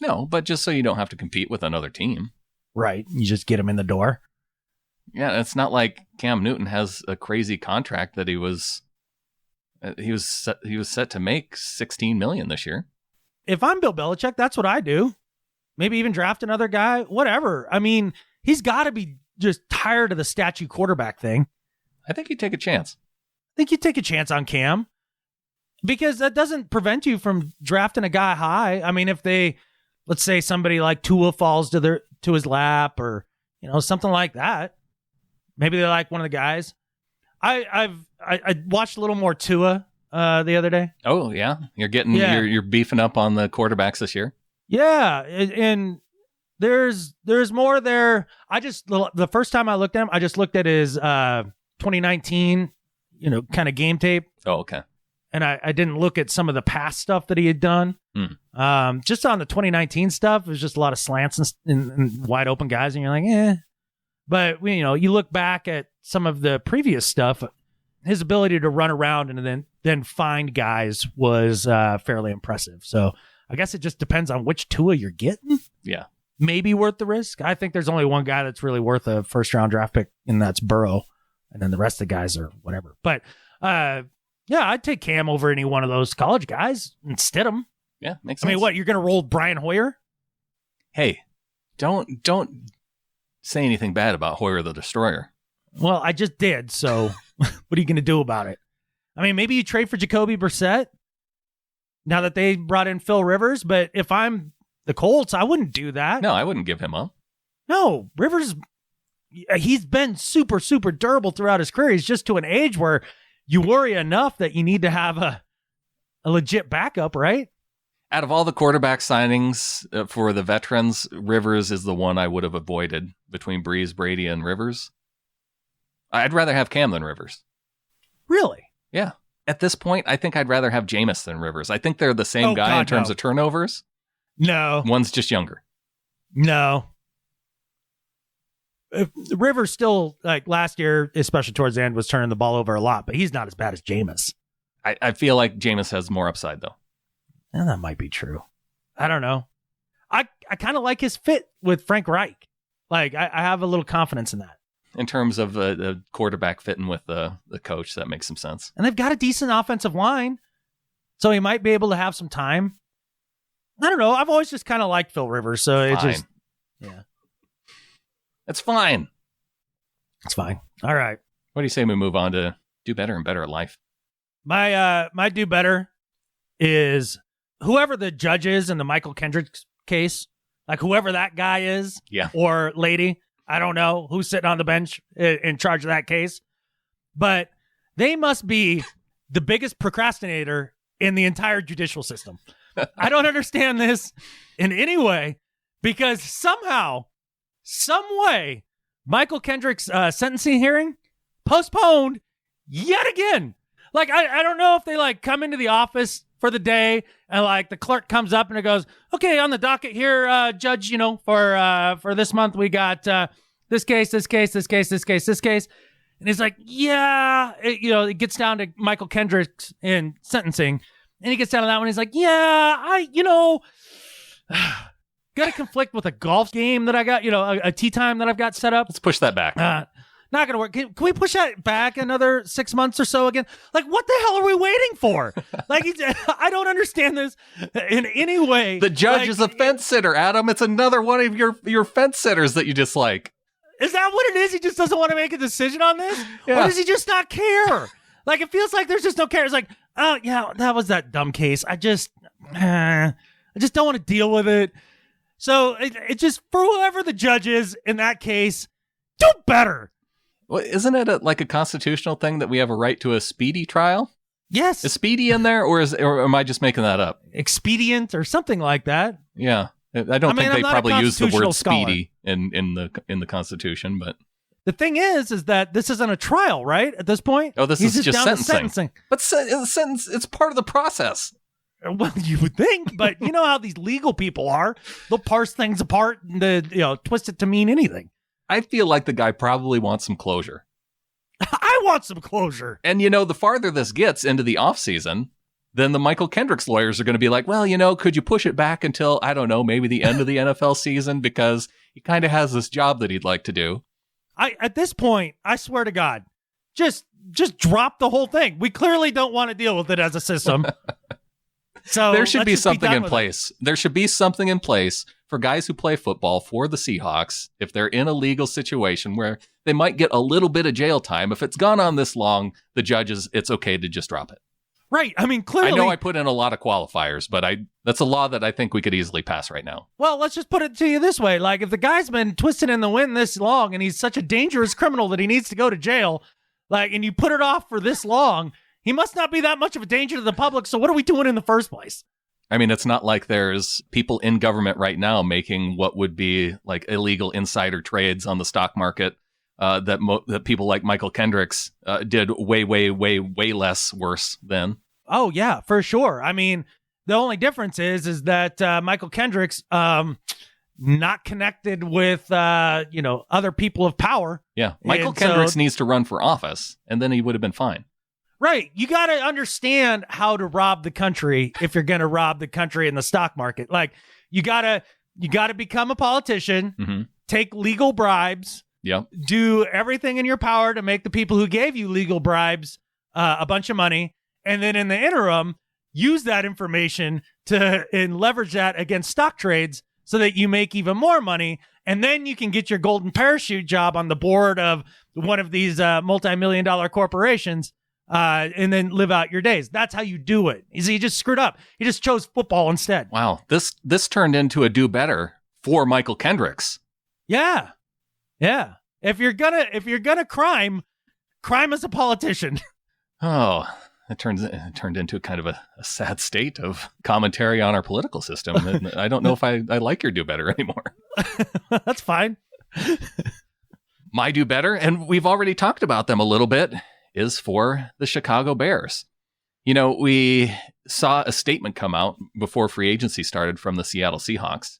Speaker 1: No, but just so you don't have to compete with another team.
Speaker 2: Right. You just get him in the door.
Speaker 1: Yeah, it's not like Cam Newton has a crazy contract that he was set to make $16 million this year.
Speaker 2: If I'm Bill Belichick, that's what I do. Maybe even draft another guy, whatever. I mean, he's got to be just tired of the statue quarterback thing.
Speaker 1: I think he'd take a chance.
Speaker 2: I think you take a chance on Cam because that doesn't prevent you from drafting a guy high. I mean, if let's say somebody like Tua falls to his lap or, something like that, maybe they like one of the guys. I watched a little more Tua the other day.
Speaker 1: Oh yeah. You're beefing up on the quarterbacks this year.
Speaker 2: Yeah. And there's more there. The first time I looked at him, I just looked at his 2019 kind of game tape.
Speaker 1: Oh, okay.
Speaker 2: And I didn't look at some of the past stuff that he had done. Just on the 2019 stuff, it was just a lot of slants and wide open guys, and you're like, eh. But, you look back at some of the previous stuff, his ability to run around and then find guys was fairly impressive. So I guess it just depends on which Tua you're getting.
Speaker 1: Yeah.
Speaker 2: Maybe worth the risk. I think there's only one guy that's really worth a first-round draft pick, and that's Burrow. And then the rest of the guys are whatever. But, I'd take Cam over any one of those college guys and Stidham.
Speaker 1: Yeah, makes sense.
Speaker 2: I mean, what, you're going to roll Brian Hoyer?
Speaker 1: Hey, don't say anything bad about Hoyer the Destroyer.
Speaker 2: Well, I just did, so what are you going to do about it? I mean, maybe you trade for Jacoby Brissett? now that they brought in Phil Rivers. But if I'm the Colts, I wouldn't do that.
Speaker 1: No, I wouldn't give him up.
Speaker 2: No, Rivers, he's been super, super durable throughout his career. He's just to an age where you worry enough that you need to have a legit backup, right?
Speaker 1: Out of all the quarterback signings for the veterans, Rivers is the one I would have avoided between Breeze, Brady, and Rivers. I'd rather have Cam than Rivers.
Speaker 2: Really?
Speaker 1: Yeah. At this point, I think I'd rather have Jameis than Rivers. I think they're the same guy in terms of turnovers.
Speaker 2: No.
Speaker 1: One's just younger.
Speaker 2: No. Rivers still, like last year, especially towards the end, was turning the ball over a lot, but he's not as bad as Jameis.
Speaker 1: I feel like Jameis has more upside, though.
Speaker 2: And that might be true. I don't know. I kind of like his fit with Frank Reich. Like, I have a little confidence in that.
Speaker 1: In terms of the quarterback fitting with the coach, that makes some sense.
Speaker 2: And they've got a decent offensive line, so he might be able to have some time. I don't know. I've always just kind of liked Phil Rivers, so it just, yeah.
Speaker 1: It's fine.
Speaker 2: It's fine. All right.
Speaker 1: What do you say we move on to do better and better at life?
Speaker 2: My do better is whoever the judge is in the Michael Kendricks case, like whoever that guy is, or lady, I don't know who's sitting on the bench in charge of that case, but they must be the biggest procrastinator in the entire judicial system. I don't understand this in any way, because somehow, some way, Michael Kendricks' sentencing hearing postponed yet again. Like, I don't know if they like come into the office for the day and like the clerk comes up and it goes, okay, on the docket here, judge, for this month we got this case. And he's like, yeah, it gets down to Michael Kendricks in sentencing. And he gets down to that one. He's like, yeah, got a conflict with a golf game that I got, a tee time that I've got set up.
Speaker 1: Let's push that back.
Speaker 2: Not going to work. Can we push that back another 6 months or so again? Like, what the hell are we waiting for? Like, I don't understand this in any way.
Speaker 1: The judge is a fence sitter, Adam. It's another one of your fence sitters that you dislike.
Speaker 2: Is that what it is? He just doesn't want to make a decision on this? Yeah. Or does he just not care? Like, it feels like there's just no care. It's like, oh, yeah, that was that dumb case. I just don't want to deal with it. So it just, for whoever the judge is in that case, do better.
Speaker 1: Well, isn't it like a constitutional thing that we have a right to a speedy trial?
Speaker 2: Yes.
Speaker 1: Is speedy in there, or am I just making that up?
Speaker 2: Expedient or something like that.
Speaker 1: Yeah. I don't think they probably use the word speedy in the Constitution, but
Speaker 2: the thing is that this isn't a trial, right? At this point?
Speaker 1: Oh, this is just sentencing. But it's part of the process.
Speaker 2: Well, you would think, but you know how these legal people are. They'll parse things apart and twist it to mean anything.
Speaker 1: I feel like the guy probably wants some closure.
Speaker 2: I want some closure.
Speaker 1: And, the farther this gets into the offseason, then the Michael Kendricks lawyers are going to be like, well, could you push it back until, I don't know, maybe the end of the NFL season, because he kind of has this job that he'd like to do.
Speaker 2: At this point, I swear to God, just drop the whole thing. We clearly don't want to deal with it as a system. So
Speaker 1: there should be something in place. There should be something in place for guys who play football for the Seahawks if they're in a legal situation where they might get a little bit of jail time. If it's gone on this long, the judges, it's okay to just drop it.
Speaker 2: Right. I mean, clearly.
Speaker 1: I know I put in a lot of qualifiers, but that's a law that I think we could easily pass right now.
Speaker 2: Well, let's just put it to you this way. Like, if the guy's been twisted in the wind this long and he's such a dangerous criminal that he needs to go to jail, and you put it off for this long, he must not be that much of a danger to the public. So what are we doing in the first place?
Speaker 1: I mean, it's not like there's people in government right now making what would be like illegal insider trades on the stock market that people like Michael Kendricks did way, way, way, way less worse than.
Speaker 2: Oh, yeah, for sure. I mean, the only difference is that Michael Kendricks not connected with, other people of power.
Speaker 1: Yeah, Michael Kendricks needs to run for office, and then he would have been fine.
Speaker 2: Right. You got to understand how to rob the country if you're going to rob the country in the stock market. Like, you got to become a politician, take legal bribes, do everything in your power to make the people who gave you legal bribes a bunch of money, and then in the interim, use that information and leverage that against stock trades so that you make even more money, and then you can get your golden parachute job on the board of one of these multi-million-dollar corporations. and then live out your days. That's how you do it. He just screwed up. He just chose football instead.
Speaker 1: Wow. This turned into a do better for Michael Kendricks.
Speaker 2: Yeah. Yeah. If you're gonna crime as a politician.
Speaker 1: Oh, it turned into kind of a sad state of commentary on our political system. I don't know if I like your do better anymore.
Speaker 2: That's fine.
Speaker 1: My do better, and we've already talked about them a little bit, is for the Chicago Bears. You know, we saw a statement come out before free agency started from the Seattle Seahawks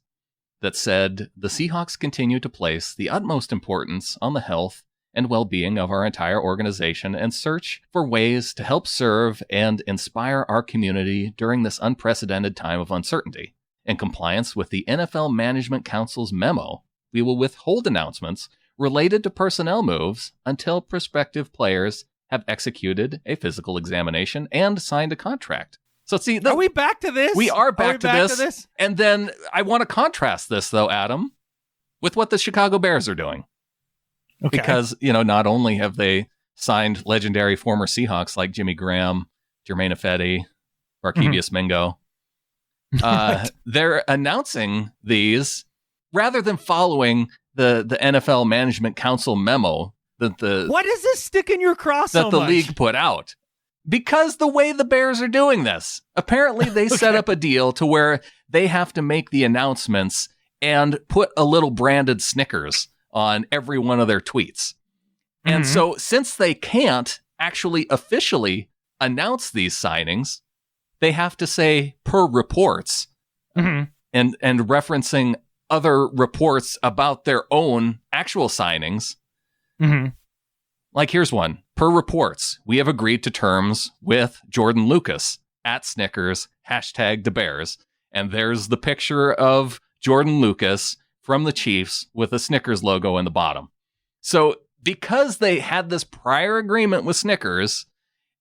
Speaker 1: that said the Seahawks continue to place the utmost importance on the health and well-being of our entire organization and search for ways to help serve and inspire our community during this unprecedented time of uncertainty. In compliance with the NFL Management Council's memo, we will withhold announcements related to personnel moves until prospective players have executed a physical examination and signed a contract. So see,
Speaker 2: are we back to this?
Speaker 1: We are back to this. And then I want to contrast this, though, Adam, with what the Chicago Bears are doing. Okay. Because, you know, not only have they signed legendary former Seahawks like Jimmy Graham, Jermaine Ifedi, Barkevius Mingo, they're announcing these rather than following the NFL Management Council memo that
Speaker 2: Why does this stick in your craw so much?
Speaker 1: That the league put out. Because the way the Bears are doing this, apparently they set up a deal to where they have to make the announcements and put a little branded Snickers on every one of their tweets. And so since they can't actually officially announce these signings, they have to say per reports and referencing other reports about their own actual signings. Like here's one. Per reports, we have agreed to terms with Jordan Lucas at Snickers, #TheBears. And there's the picture of Jordan Lucas from the Chiefs with a Snickers logo in the bottom. So because they had this prior agreement with Snickers,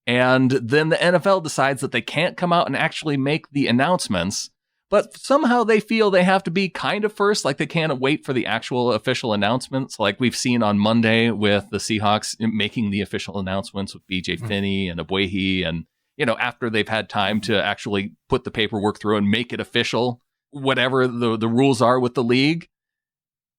Speaker 1: and then the NFL decides that they can't come out and actually make the announcements, but somehow they feel they have to be kind of first, like they can't wait for the actual official announcements, like we've seen on Monday with the Seahawks making the official announcements with BJ Finney and Abwehi, and, you know, after they've had time to actually put the paperwork through and make it official, whatever the rules are with the league.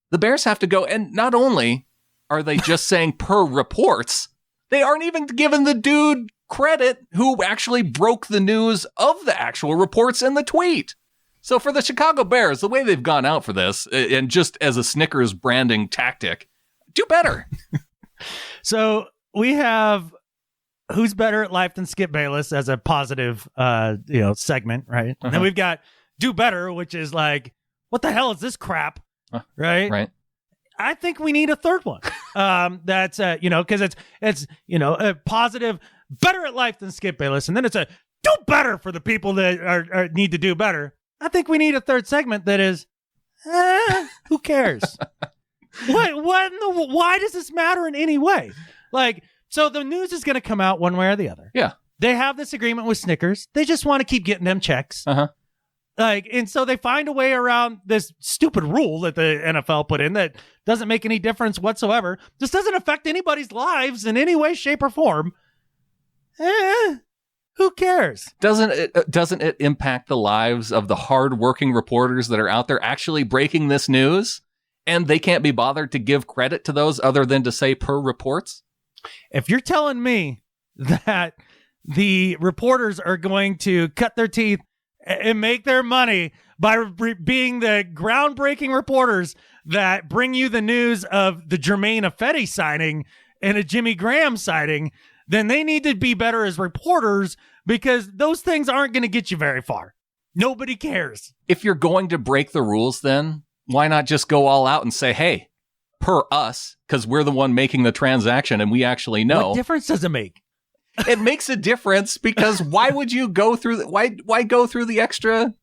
Speaker 1: The Bears have to go, and not only are they just saying per reports, they aren't even giving the dude credit who actually broke the news of the actual reports in the tweet. So for the Chicago Bears, the way they've gone out for this, and just as a Snickers branding tactic, do better.
Speaker 2: So we have who's better at life than Skip Bayless as a positive segment, right? And then we've got do better, which is like, what the hell is this crap? Right. I think we need a third one. That's because it's a positive, better at life than Skip Bayless, and then it's a do better for the people that are need to do better. I think we need a third segment that is, who cares? Why does this matter in any way? Like, so the news is going to come out one way or the other.
Speaker 1: Yeah,
Speaker 2: they have this agreement with Snickers. They just want to keep getting them checks. And so they find a way around this stupid rule that the NFL put in that doesn't make any difference whatsoever. This doesn't affect anybody's lives in any way, shape, or form. Who cares?
Speaker 1: Doesn't it impact the lives of the hardworking reporters that are out there actually breaking this news, and they can't be bothered to give credit to those other than to say per reports?
Speaker 2: If you're telling me that the reporters are going to cut their teeth and make their money by being the groundbreaking reporters that bring you the news of the Jermaine Ifedi signing and a Jimmy Graham signing, then they need to be better as reporters, because those things aren't going to get you very far. Nobody cares.
Speaker 1: If you're going to break the rules, then why not just go all out and say, hey, per us, because we're the one making the transaction and we actually know.
Speaker 2: What difference does it make?
Speaker 1: It makes a difference, because why would you go through why go through the extra?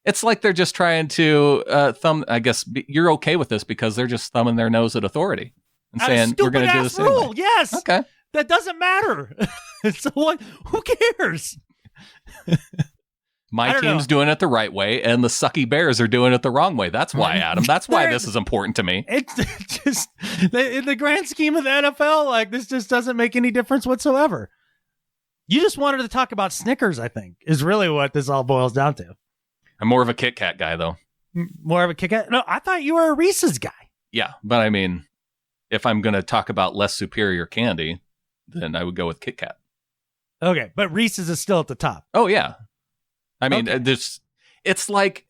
Speaker 1: It's like they're just trying to thumb. I guess you're okay with this because they're just thumbing their nose at authority and saying we're going to do the same
Speaker 2: rule.
Speaker 1: Way.
Speaker 2: Yes.
Speaker 1: Okay.
Speaker 2: That doesn't matter. So what? Who cares?
Speaker 1: My team's doing it the right way, and the sucky Bears are doing it the wrong way. That's why, Adam. That's why this is important to me.
Speaker 2: It's just in the grand scheme of the NFL, like, this just doesn't make any difference whatsoever. You just wanted to talk about Snickers, I think, is really what this all boils down to.
Speaker 1: I'm more of a Kit Kat guy, though.
Speaker 2: More of a Kit Kat? No, I thought you were a Reese's guy.
Speaker 1: Yeah, but I mean, if I'm going to talk about less superior candy, then I would go with Kit Kat.
Speaker 2: Okay, but Reese's is still at the top.
Speaker 1: Oh, yeah. I mean, it's like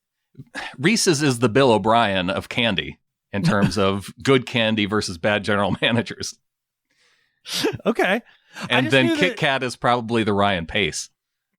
Speaker 1: Reese's is the Bill O'Brien of candy in terms of good candy versus bad general managers.
Speaker 2: Okay.
Speaker 1: And then Kit Kat is probably the Ryan Pace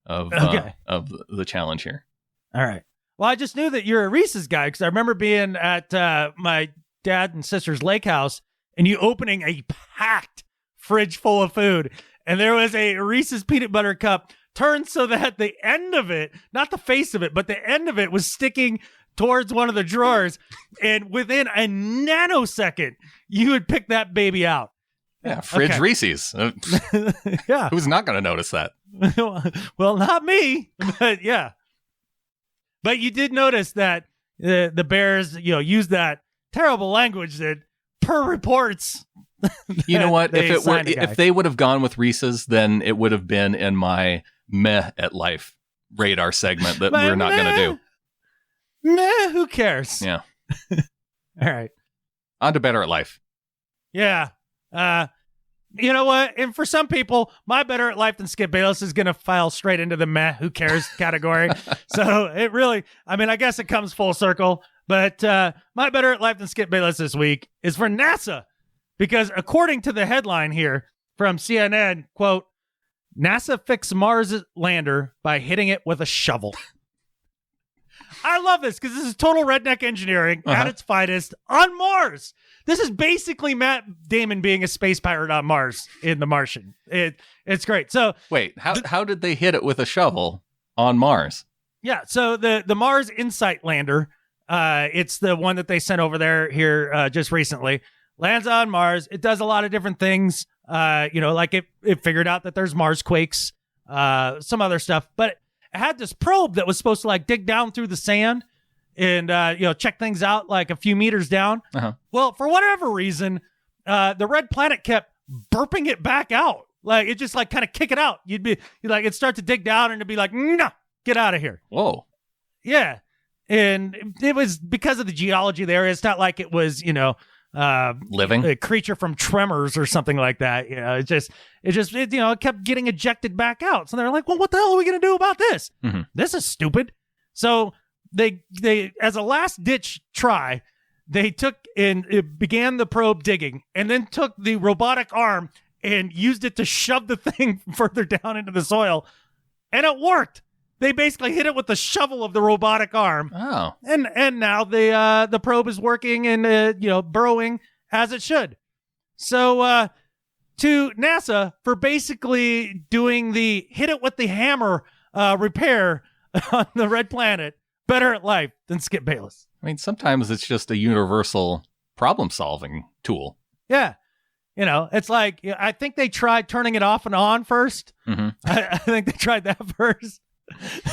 Speaker 1: of the challenge here.
Speaker 2: All right. Well, I just knew that you're a Reese's guy because I remember being at my dad and sister's lake house and you opening a packed fridge full of food. And there was a Reese's peanut butter cup turned so that the end of it, not the face of it, but the end of it was sticking towards one of the drawers. And within a nanosecond, you would pick that baby out.
Speaker 1: Yeah, fridge Reese's.
Speaker 2: Yeah.
Speaker 1: Who's not going to notice that?
Speaker 2: Well, not me, but yeah. But you did notice that the Bears, use that terrible language that, per reports.
Speaker 1: You know what? If they would have gone with Reese's, then it would have been in my meh at life radar segment that we're not going to do.
Speaker 2: Meh, who cares?
Speaker 1: Yeah.
Speaker 2: All right.
Speaker 1: On to better at life.
Speaker 2: Yeah. You know what? And for some people, my better at life than Skip Bayless is going to file straight into the meh, who cares category. So it really, I guess it comes full circle. But my better at life than Skip Bayless this week is for NASA. Because according to the headline here from CNN, quote, NASA fixed Mars lander by hitting it with a shovel. I love this because this is total redneck engineering at its finest on Mars. This is basically Matt Damon being a space pirate on Mars in The Martian. It's great. So
Speaker 1: wait, how did they hit it with a shovel on Mars?
Speaker 2: Yeah, so the Mars Insight lander, it's the one that they sent over there here just recently. Lands on Mars. It does a lot of different things. Like it figured out that there's Mars quakes, some other stuff, but it had this probe that was supposed to like dig down through the sand and check things out like a few meters down. Well, for whatever reason, the red planet kept burping it back out. Like it just like kind of kick it out. You'd like it'd start to dig down and it'd be like, no, get out of here.
Speaker 1: Whoa.
Speaker 2: Yeah. And it was because of the geology there. It's not like it was,
Speaker 1: living
Speaker 2: a creature from Tremors or something like that. It kept getting ejected back out. So they're like, well, what the hell are we going to do about this?
Speaker 1: Mm-hmm.
Speaker 2: This is stupid. So they as a last ditch try, they took and it began the probe digging and then took the robotic arm and used it to shove the thing further down into the soil. And it worked. They basically hit it with the shovel of the robotic arm.
Speaker 1: Oh.
Speaker 2: And now the probe is working and, burrowing as it should. So to NASA for basically doing the hit it with the hammer repair on the red planet, better at life than Skip Bayless.
Speaker 1: I mean, sometimes it's just a universal problem-solving tool.
Speaker 2: Yeah. It's like, I think they tried turning it off and on first.
Speaker 1: Mm-hmm.
Speaker 2: I think they tried that first.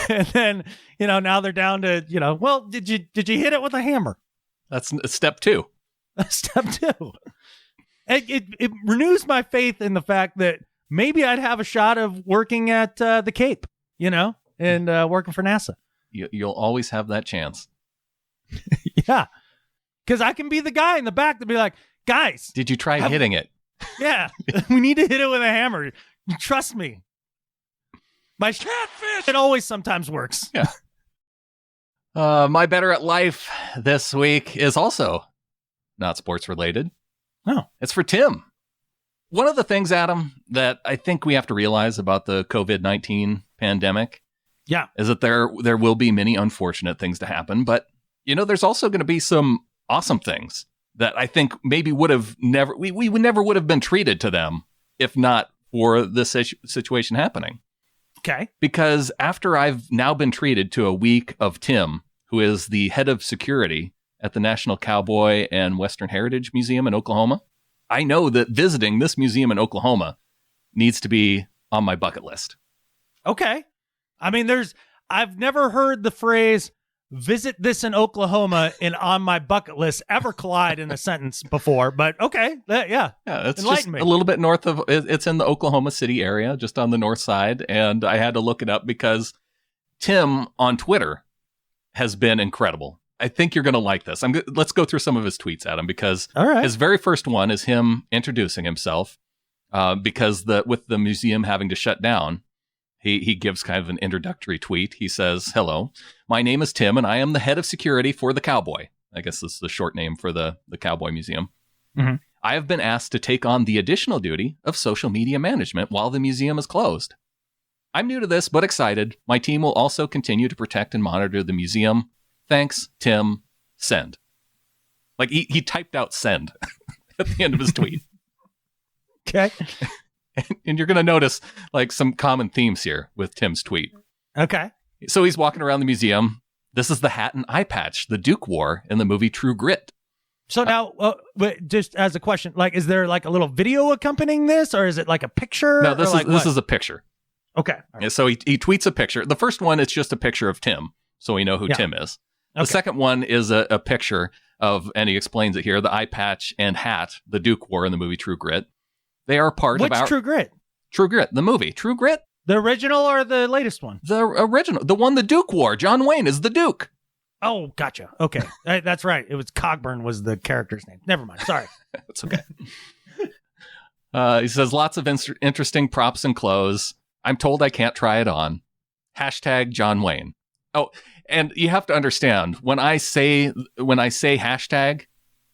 Speaker 2: And then, now they're down to, well, did you hit it with a hammer?
Speaker 1: That's step 2.
Speaker 2: Step 2. It renews my faith in the fact that maybe I'd have a shot of working at the Cape, and working for NASA.
Speaker 1: You'll always have that chance.
Speaker 2: Yeah. Because I can be the guy in the back to be like, guys.
Speaker 1: Did you try hitting it?
Speaker 2: Yeah. We need to hit it with a hammer. Trust me. My catfish. It always sometimes works.
Speaker 1: Yeah. My better at life this week is also not sports related.
Speaker 2: Oh.
Speaker 1: It's for Tim. One of the things, Adam, that I think we have to realize about the COVID-19 pandemic is that there will be many unfortunate things to happen, but there's also going to be some awesome things that I think maybe would have never would have been treated to them if not for this situation happening.
Speaker 2: Okay.
Speaker 1: Because after I've now been treated to a week of Tim, who is the head of security at the National Cowboy and Western Heritage Museum in Oklahoma, I know that visiting this museum in Oklahoma needs to be on my bucket list.
Speaker 2: Okay. I mean, I've never heard the phrase visit this in Oklahoma and on my bucket list ever collide in a sentence before, but okay. Yeah,
Speaker 1: it's just a little bit north of, it's in the Oklahoma City area, just on the north side. And I had to look it up because Tim on Twitter has been incredible. I think you're going to like this. Let's go through some of his tweets, Adam, because his very first one is him introducing himself because with the museum having to shut down, he gives kind of an introductory tweet. He says, "Hello, my name is Tim, and I am the head of security for the Cowboy." I guess this is the short name for the Cowboy Museum. Mm-hmm. "I have been asked to take on the additional duty of social media management while the museum is closed. I'm new to this, but excited. My team will also continue to protect and monitor the museum. Thanks, Tim. Send." Like he typed out send at the end of his tweet.
Speaker 2: Okay.
Speaker 1: And you're going to notice like some common themes here with Tim's tweet.
Speaker 2: Okay.
Speaker 1: So he's walking around the museum. This is the hat and eye patch the Duke wore in the movie True Grit.
Speaker 2: So now, just as a question, like, is there like a little video accompanying this, or is it like a picture?
Speaker 1: No, this is a picture.
Speaker 2: Okay.
Speaker 1: Right. So he tweets a picture. The first one is just a picture of Tim, so we know who Tim is. The second one is a picture of, and he explains it here, the eye patch and hat the Duke wore in the movie True Grit. They are part of our...
Speaker 2: Which True Grit?
Speaker 1: True Grit, the movie. True Grit?
Speaker 2: The original or the latest one?
Speaker 1: The original. The one the Duke wore. John Wayne is the Duke.
Speaker 2: Oh, gotcha. Okay. That's right. It was Cogburn was the character's name. Never mind. Sorry.
Speaker 1: That's okay. He says, lots of interesting props and clothes. I'm told I can't try it on. Hashtag John Wayne. Oh, and you have to understand, when I say hashtag,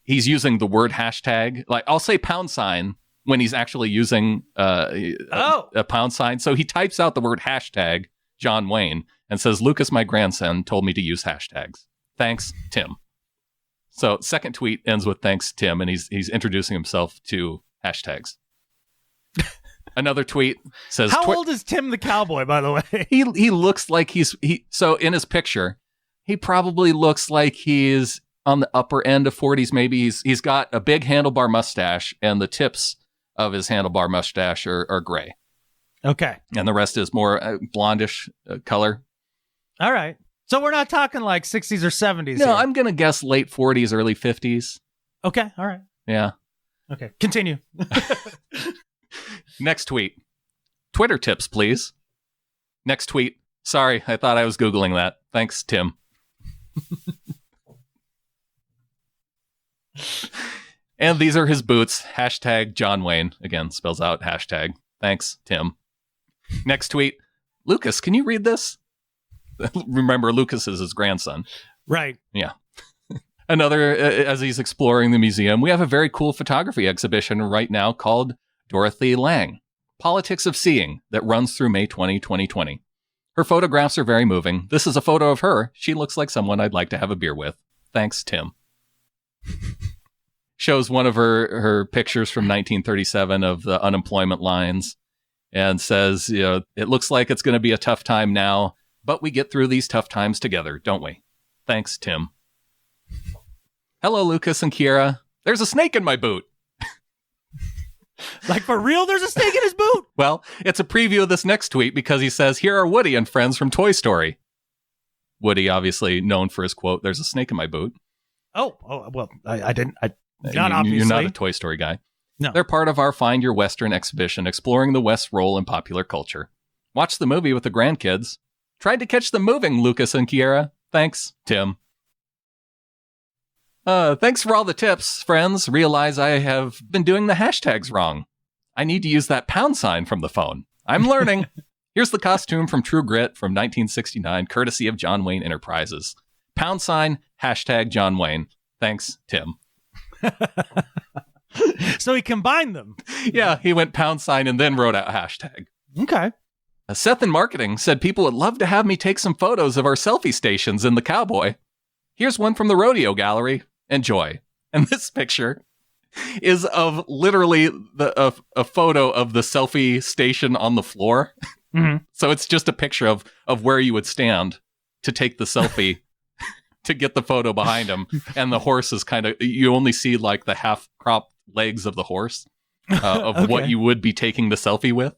Speaker 1: he's using the word hashtag. Like, I'll say £sign when he's actually using a pound sign. So he types out the word hashtag John Wayne and says, Lucas, my grandson, told me to use hashtags. Thanks, Tim. So second tweet ends with thanks, Tim, and he's introducing himself to hashtags. Another tweet says,
Speaker 2: how old is Tim the Cowboy, by the way?
Speaker 1: He looks like so in his picture, he probably looks like he's on the upper end of 40s. Maybe he's got a big handlebar mustache, and the tips of his handlebar mustache are gray.
Speaker 2: Okay.
Speaker 1: And the rest is more blondish color.
Speaker 2: All right. So we're not talking like 60s or 70s.
Speaker 1: No,
Speaker 2: here.
Speaker 1: I'm going to guess late 40s, early 50s.
Speaker 2: Okay. All right.
Speaker 1: Yeah.
Speaker 2: Okay. Continue.
Speaker 1: Next tweet. Twitter tips, please. Next tweet. Sorry, I thought I was Googling that. Thanks, Tim. And these are his boots. Hashtag John Wayne. Again, spells out hashtag. Thanks, Tim. Next tweet. Lucas, can you read this? Remember, Lucas is his grandson.
Speaker 2: Right.
Speaker 1: Yeah. Another, as he's exploring the museum, we have a very cool photography exhibition right now called Dorothy Lang, Politics of Seeing, that runs through May 2020. Her photographs are very moving. This is a photo of her. She looks like someone I'd like to have a beer with. Thanks, Tim. Shows one of her pictures from 1937 of the unemployment lines and says, it looks like it's going to be a tough time now, but we get through these tough times together, don't we? Thanks, Tim. Hello, Lucas and Kiera. There's a snake in my boot.
Speaker 2: Like, for real, there's a snake in his boot?
Speaker 1: Well, it's a preview of this next tweet because he says, here are Woody and friends from Toy Story. Woody, obviously known for his quote, there's a snake in my boot.
Speaker 2: Oh well, I didn't. Not obviously.
Speaker 1: You're not a Toy Story guy.
Speaker 2: No.
Speaker 1: They're part of our Find Your Western exhibition, exploring the West's role in popular culture. Watch the movie with the grandkids. Tried to catch them moving, Lucas and Kiera. Thanks, Tim. Thanks for all the tips, friends. Realize I have been doing the hashtags wrong. I need to use that £sign from the phone. I'm learning. Here's the costume from True Grit from 1969, courtesy of John Wayne Enterprises. £, hashtag John Wayne. Thanks, Tim.
Speaker 2: So he combined them.
Speaker 1: Yeah, he went £, and then wrote out hashtag.
Speaker 2: Okay.
Speaker 1: Seth in marketing said people would love to have me take some photos of our selfie stations in the Cowboy. Here's one from the rodeo gallery. Enjoy. And this picture is of literally a photo of the selfie station on the floor. Mm-hmm. So it's just a picture of where you would stand to take the selfie to get the photo behind him. And the horse is kind of, you only see like the half cropped legs of the horse of okay. What you would be taking the selfie with.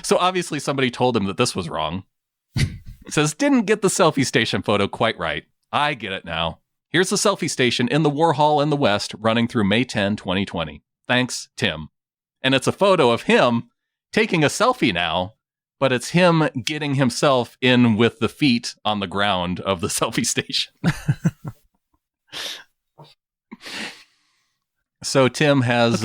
Speaker 1: So obviously somebody told him that this was wrong. It says, didn't get the selfie station photo quite right. I get it now. Here's the selfie station in the Warhol in the West running through May 10, 2020. Thanks, Tim. And it's a photo of him taking a selfie now, but it's him getting himself in with the feet on the ground of the selfie station. So Tim has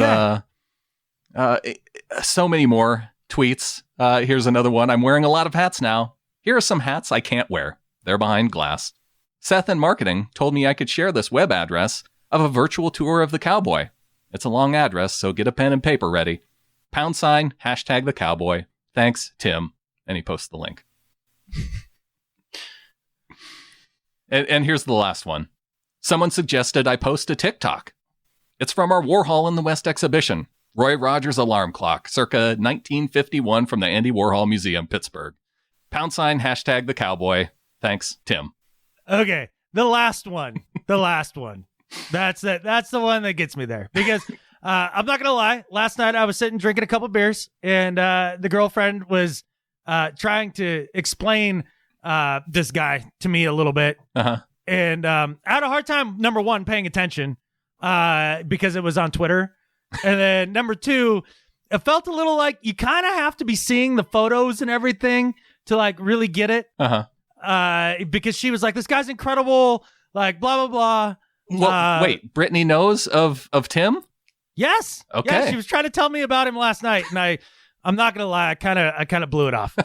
Speaker 1: so many more tweets. Here's another one. I'm wearing a lot of hats now. Here are some hats I can't wear. They're behind glass. Seth in marketing told me I could share this web address of a virtual tour of the Cowboy. It's a long address, so get a pen and paper ready. # #the Cowboy. Thanks, Tim. And he posts the link. and here's the last one. Someone suggested I post a TikTok. It's from our Warhol in the West exhibition. Roy Rogers alarm clock, circa 1951 from the Andy Warhol Museum, Pittsburgh. # #the Cowboy. Thanks, Tim.
Speaker 2: Okay, the last one. That's it. That's the one that gets me there. Because I'm not going to lie. Last night I was sitting drinking a couple beers, and the girlfriend was trying to explain this guy to me a little bit.
Speaker 1: Uh-huh.
Speaker 2: And I had a hard time, number one, paying attention because it was on Twitter. And then number two, it felt a little like you kind of have to be seeing the photos and everything to like really get it. Because she was like, this guy's incredible, like blah, blah, blah.
Speaker 1: Well, wait, Brittany knows of Tim?
Speaker 2: Yes.
Speaker 1: Okay.
Speaker 2: Yeah, she was trying to tell me about him last night, and I'm not gonna lie, I kind of blew it off.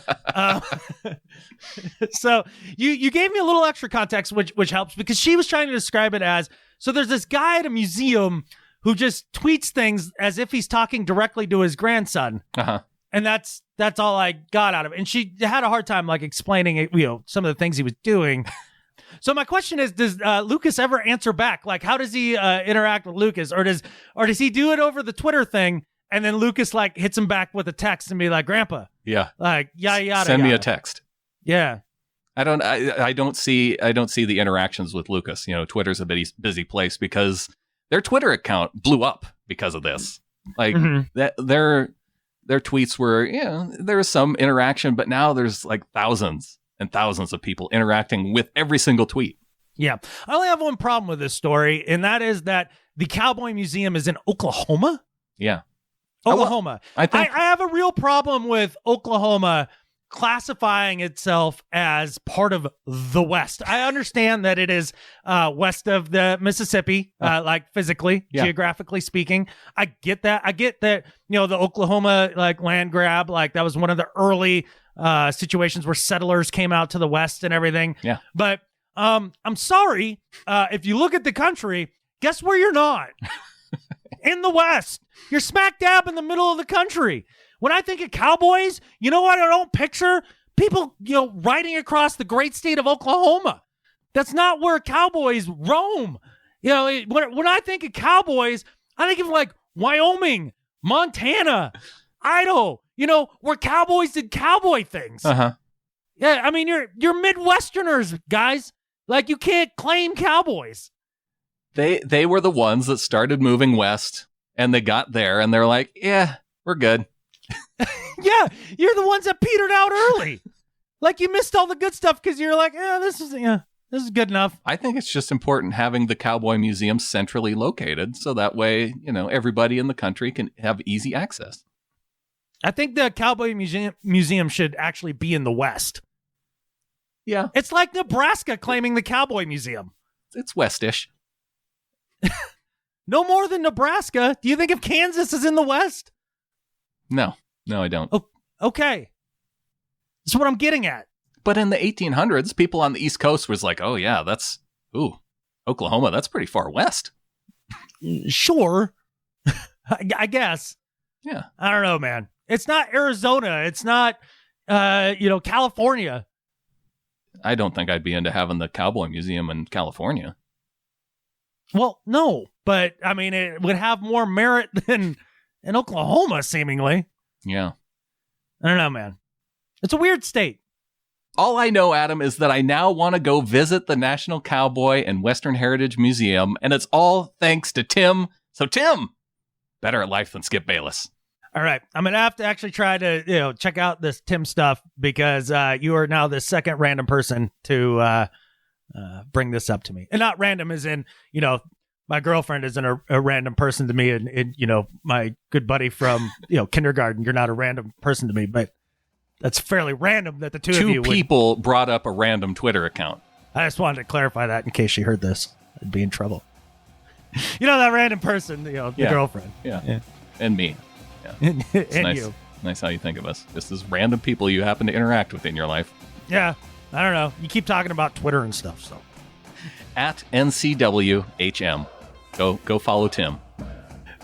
Speaker 2: So you gave me a little extra context, which helps, because she was trying to describe it as, so there's this guy at a museum who just tweets things as if he's talking directly to his grandson. And that's all I got out of it. And she had a hard time like explaining it, some of the things he was doing. So my question is, does Lucas ever answer back? Like, how does he interact with Lucas, or does he do it over the Twitter thing, and then Lucas like hits him back with a text and be like, "Grandpa,
Speaker 1: yeah,
Speaker 2: like yada yada,
Speaker 1: send me
Speaker 2: yada."
Speaker 1: a text."
Speaker 2: Yeah,
Speaker 1: I don't see the interactions with Lucas. Twitter's a busy place because their Twitter account blew up because of this. Like that their tweets were, there was some interaction, but now there's like thousands and thousands of people interacting with every single tweet.
Speaker 2: Yeah. I only have one problem with this story, and that is that the Cowboy Museum is in Oklahoma.
Speaker 1: Yeah.
Speaker 2: Oklahoma.
Speaker 1: I think
Speaker 2: I have a real problem with Oklahoma classifying itself as part of the West. I understand that it is west of the Mississippi, like physically, geographically speaking. I get that. I get that, the Oklahoma like land grab, like that was one of the early situations where settlers came out to the West and everything.
Speaker 1: Yeah.
Speaker 2: But I'm sorry, if you look at the country, guess where you're not? In the West. You're smack dab in the middle of the country. When I think of Cowboys, you know what I don't picture? People, riding across the great state of Oklahoma. That's not where Cowboys roam. When I think of Cowboys, I think of like Wyoming, Montana, Idaho, where Cowboys did cowboy things.
Speaker 1: Uh-huh.
Speaker 2: Yeah, I mean, you're Midwesterners, guys. Like, you can't claim Cowboys.
Speaker 1: They were the ones that started moving west, and they got there, and they're like, yeah, we're good.
Speaker 2: Yeah, you're the ones that petered out early. Like, you missed all the good stuff because you're like, this is good enough.
Speaker 1: I think it's just important having the Cowboy Museum centrally located, so that way, everybody in the country can have easy access.
Speaker 2: I think the Cowboy Museum should actually be in the West.
Speaker 1: Yeah.
Speaker 2: It's like Nebraska claiming the Cowboy Museum.
Speaker 1: It's westish.
Speaker 2: No more than Nebraska. Do you think if Kansas is in the West?
Speaker 1: No, I don't.
Speaker 2: Oh, okay. That's what I'm getting at.
Speaker 1: But in the 1800s, people on the East Coast was like, oh, yeah, Oklahoma, that's pretty far west.
Speaker 2: Sure. I guess.
Speaker 1: Yeah.
Speaker 2: I don't know, man. It's not Arizona. It's not, California.
Speaker 1: I don't think I'd be into having the Cowboy Museum in California.
Speaker 2: Well, no, but I mean, it would have more merit than in Oklahoma, seemingly.
Speaker 1: Yeah.
Speaker 2: I don't know, man. It's a weird state.
Speaker 1: All I know, Adam, is that I now want to go visit the National Cowboy and Western Heritage Museum, and it's all thanks to Tim. So, Tim, better at life than Skip Bayless.
Speaker 2: All right. I'm going to have to actually try to, check out this Tim stuff because you are now the second random person to bring this up to me. And not random as in, my girlfriend isn't a random person to me. And, my good buddy from, kindergarten, you're not a random person to me. But that's fairly random that the two of you
Speaker 1: Two people brought up a random Twitter account.
Speaker 2: I just wanted to clarify that in case she heard this. I'd be in trouble. That random person, the girlfriend.
Speaker 1: Yeah. And me. Yeah.
Speaker 2: and
Speaker 1: nice,
Speaker 2: you.
Speaker 1: Nice how you think of us. Just as random people you happen to interact with in your life.
Speaker 2: Yeah. I don't know. You keep talking about Twitter and stuff, so.
Speaker 1: At NCWHM. Go follow Tim.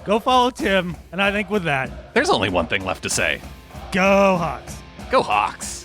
Speaker 2: Go follow Tim. And I think with that,
Speaker 1: there's only one thing left to say.
Speaker 2: Go Hawks.
Speaker 1: Go Hawks.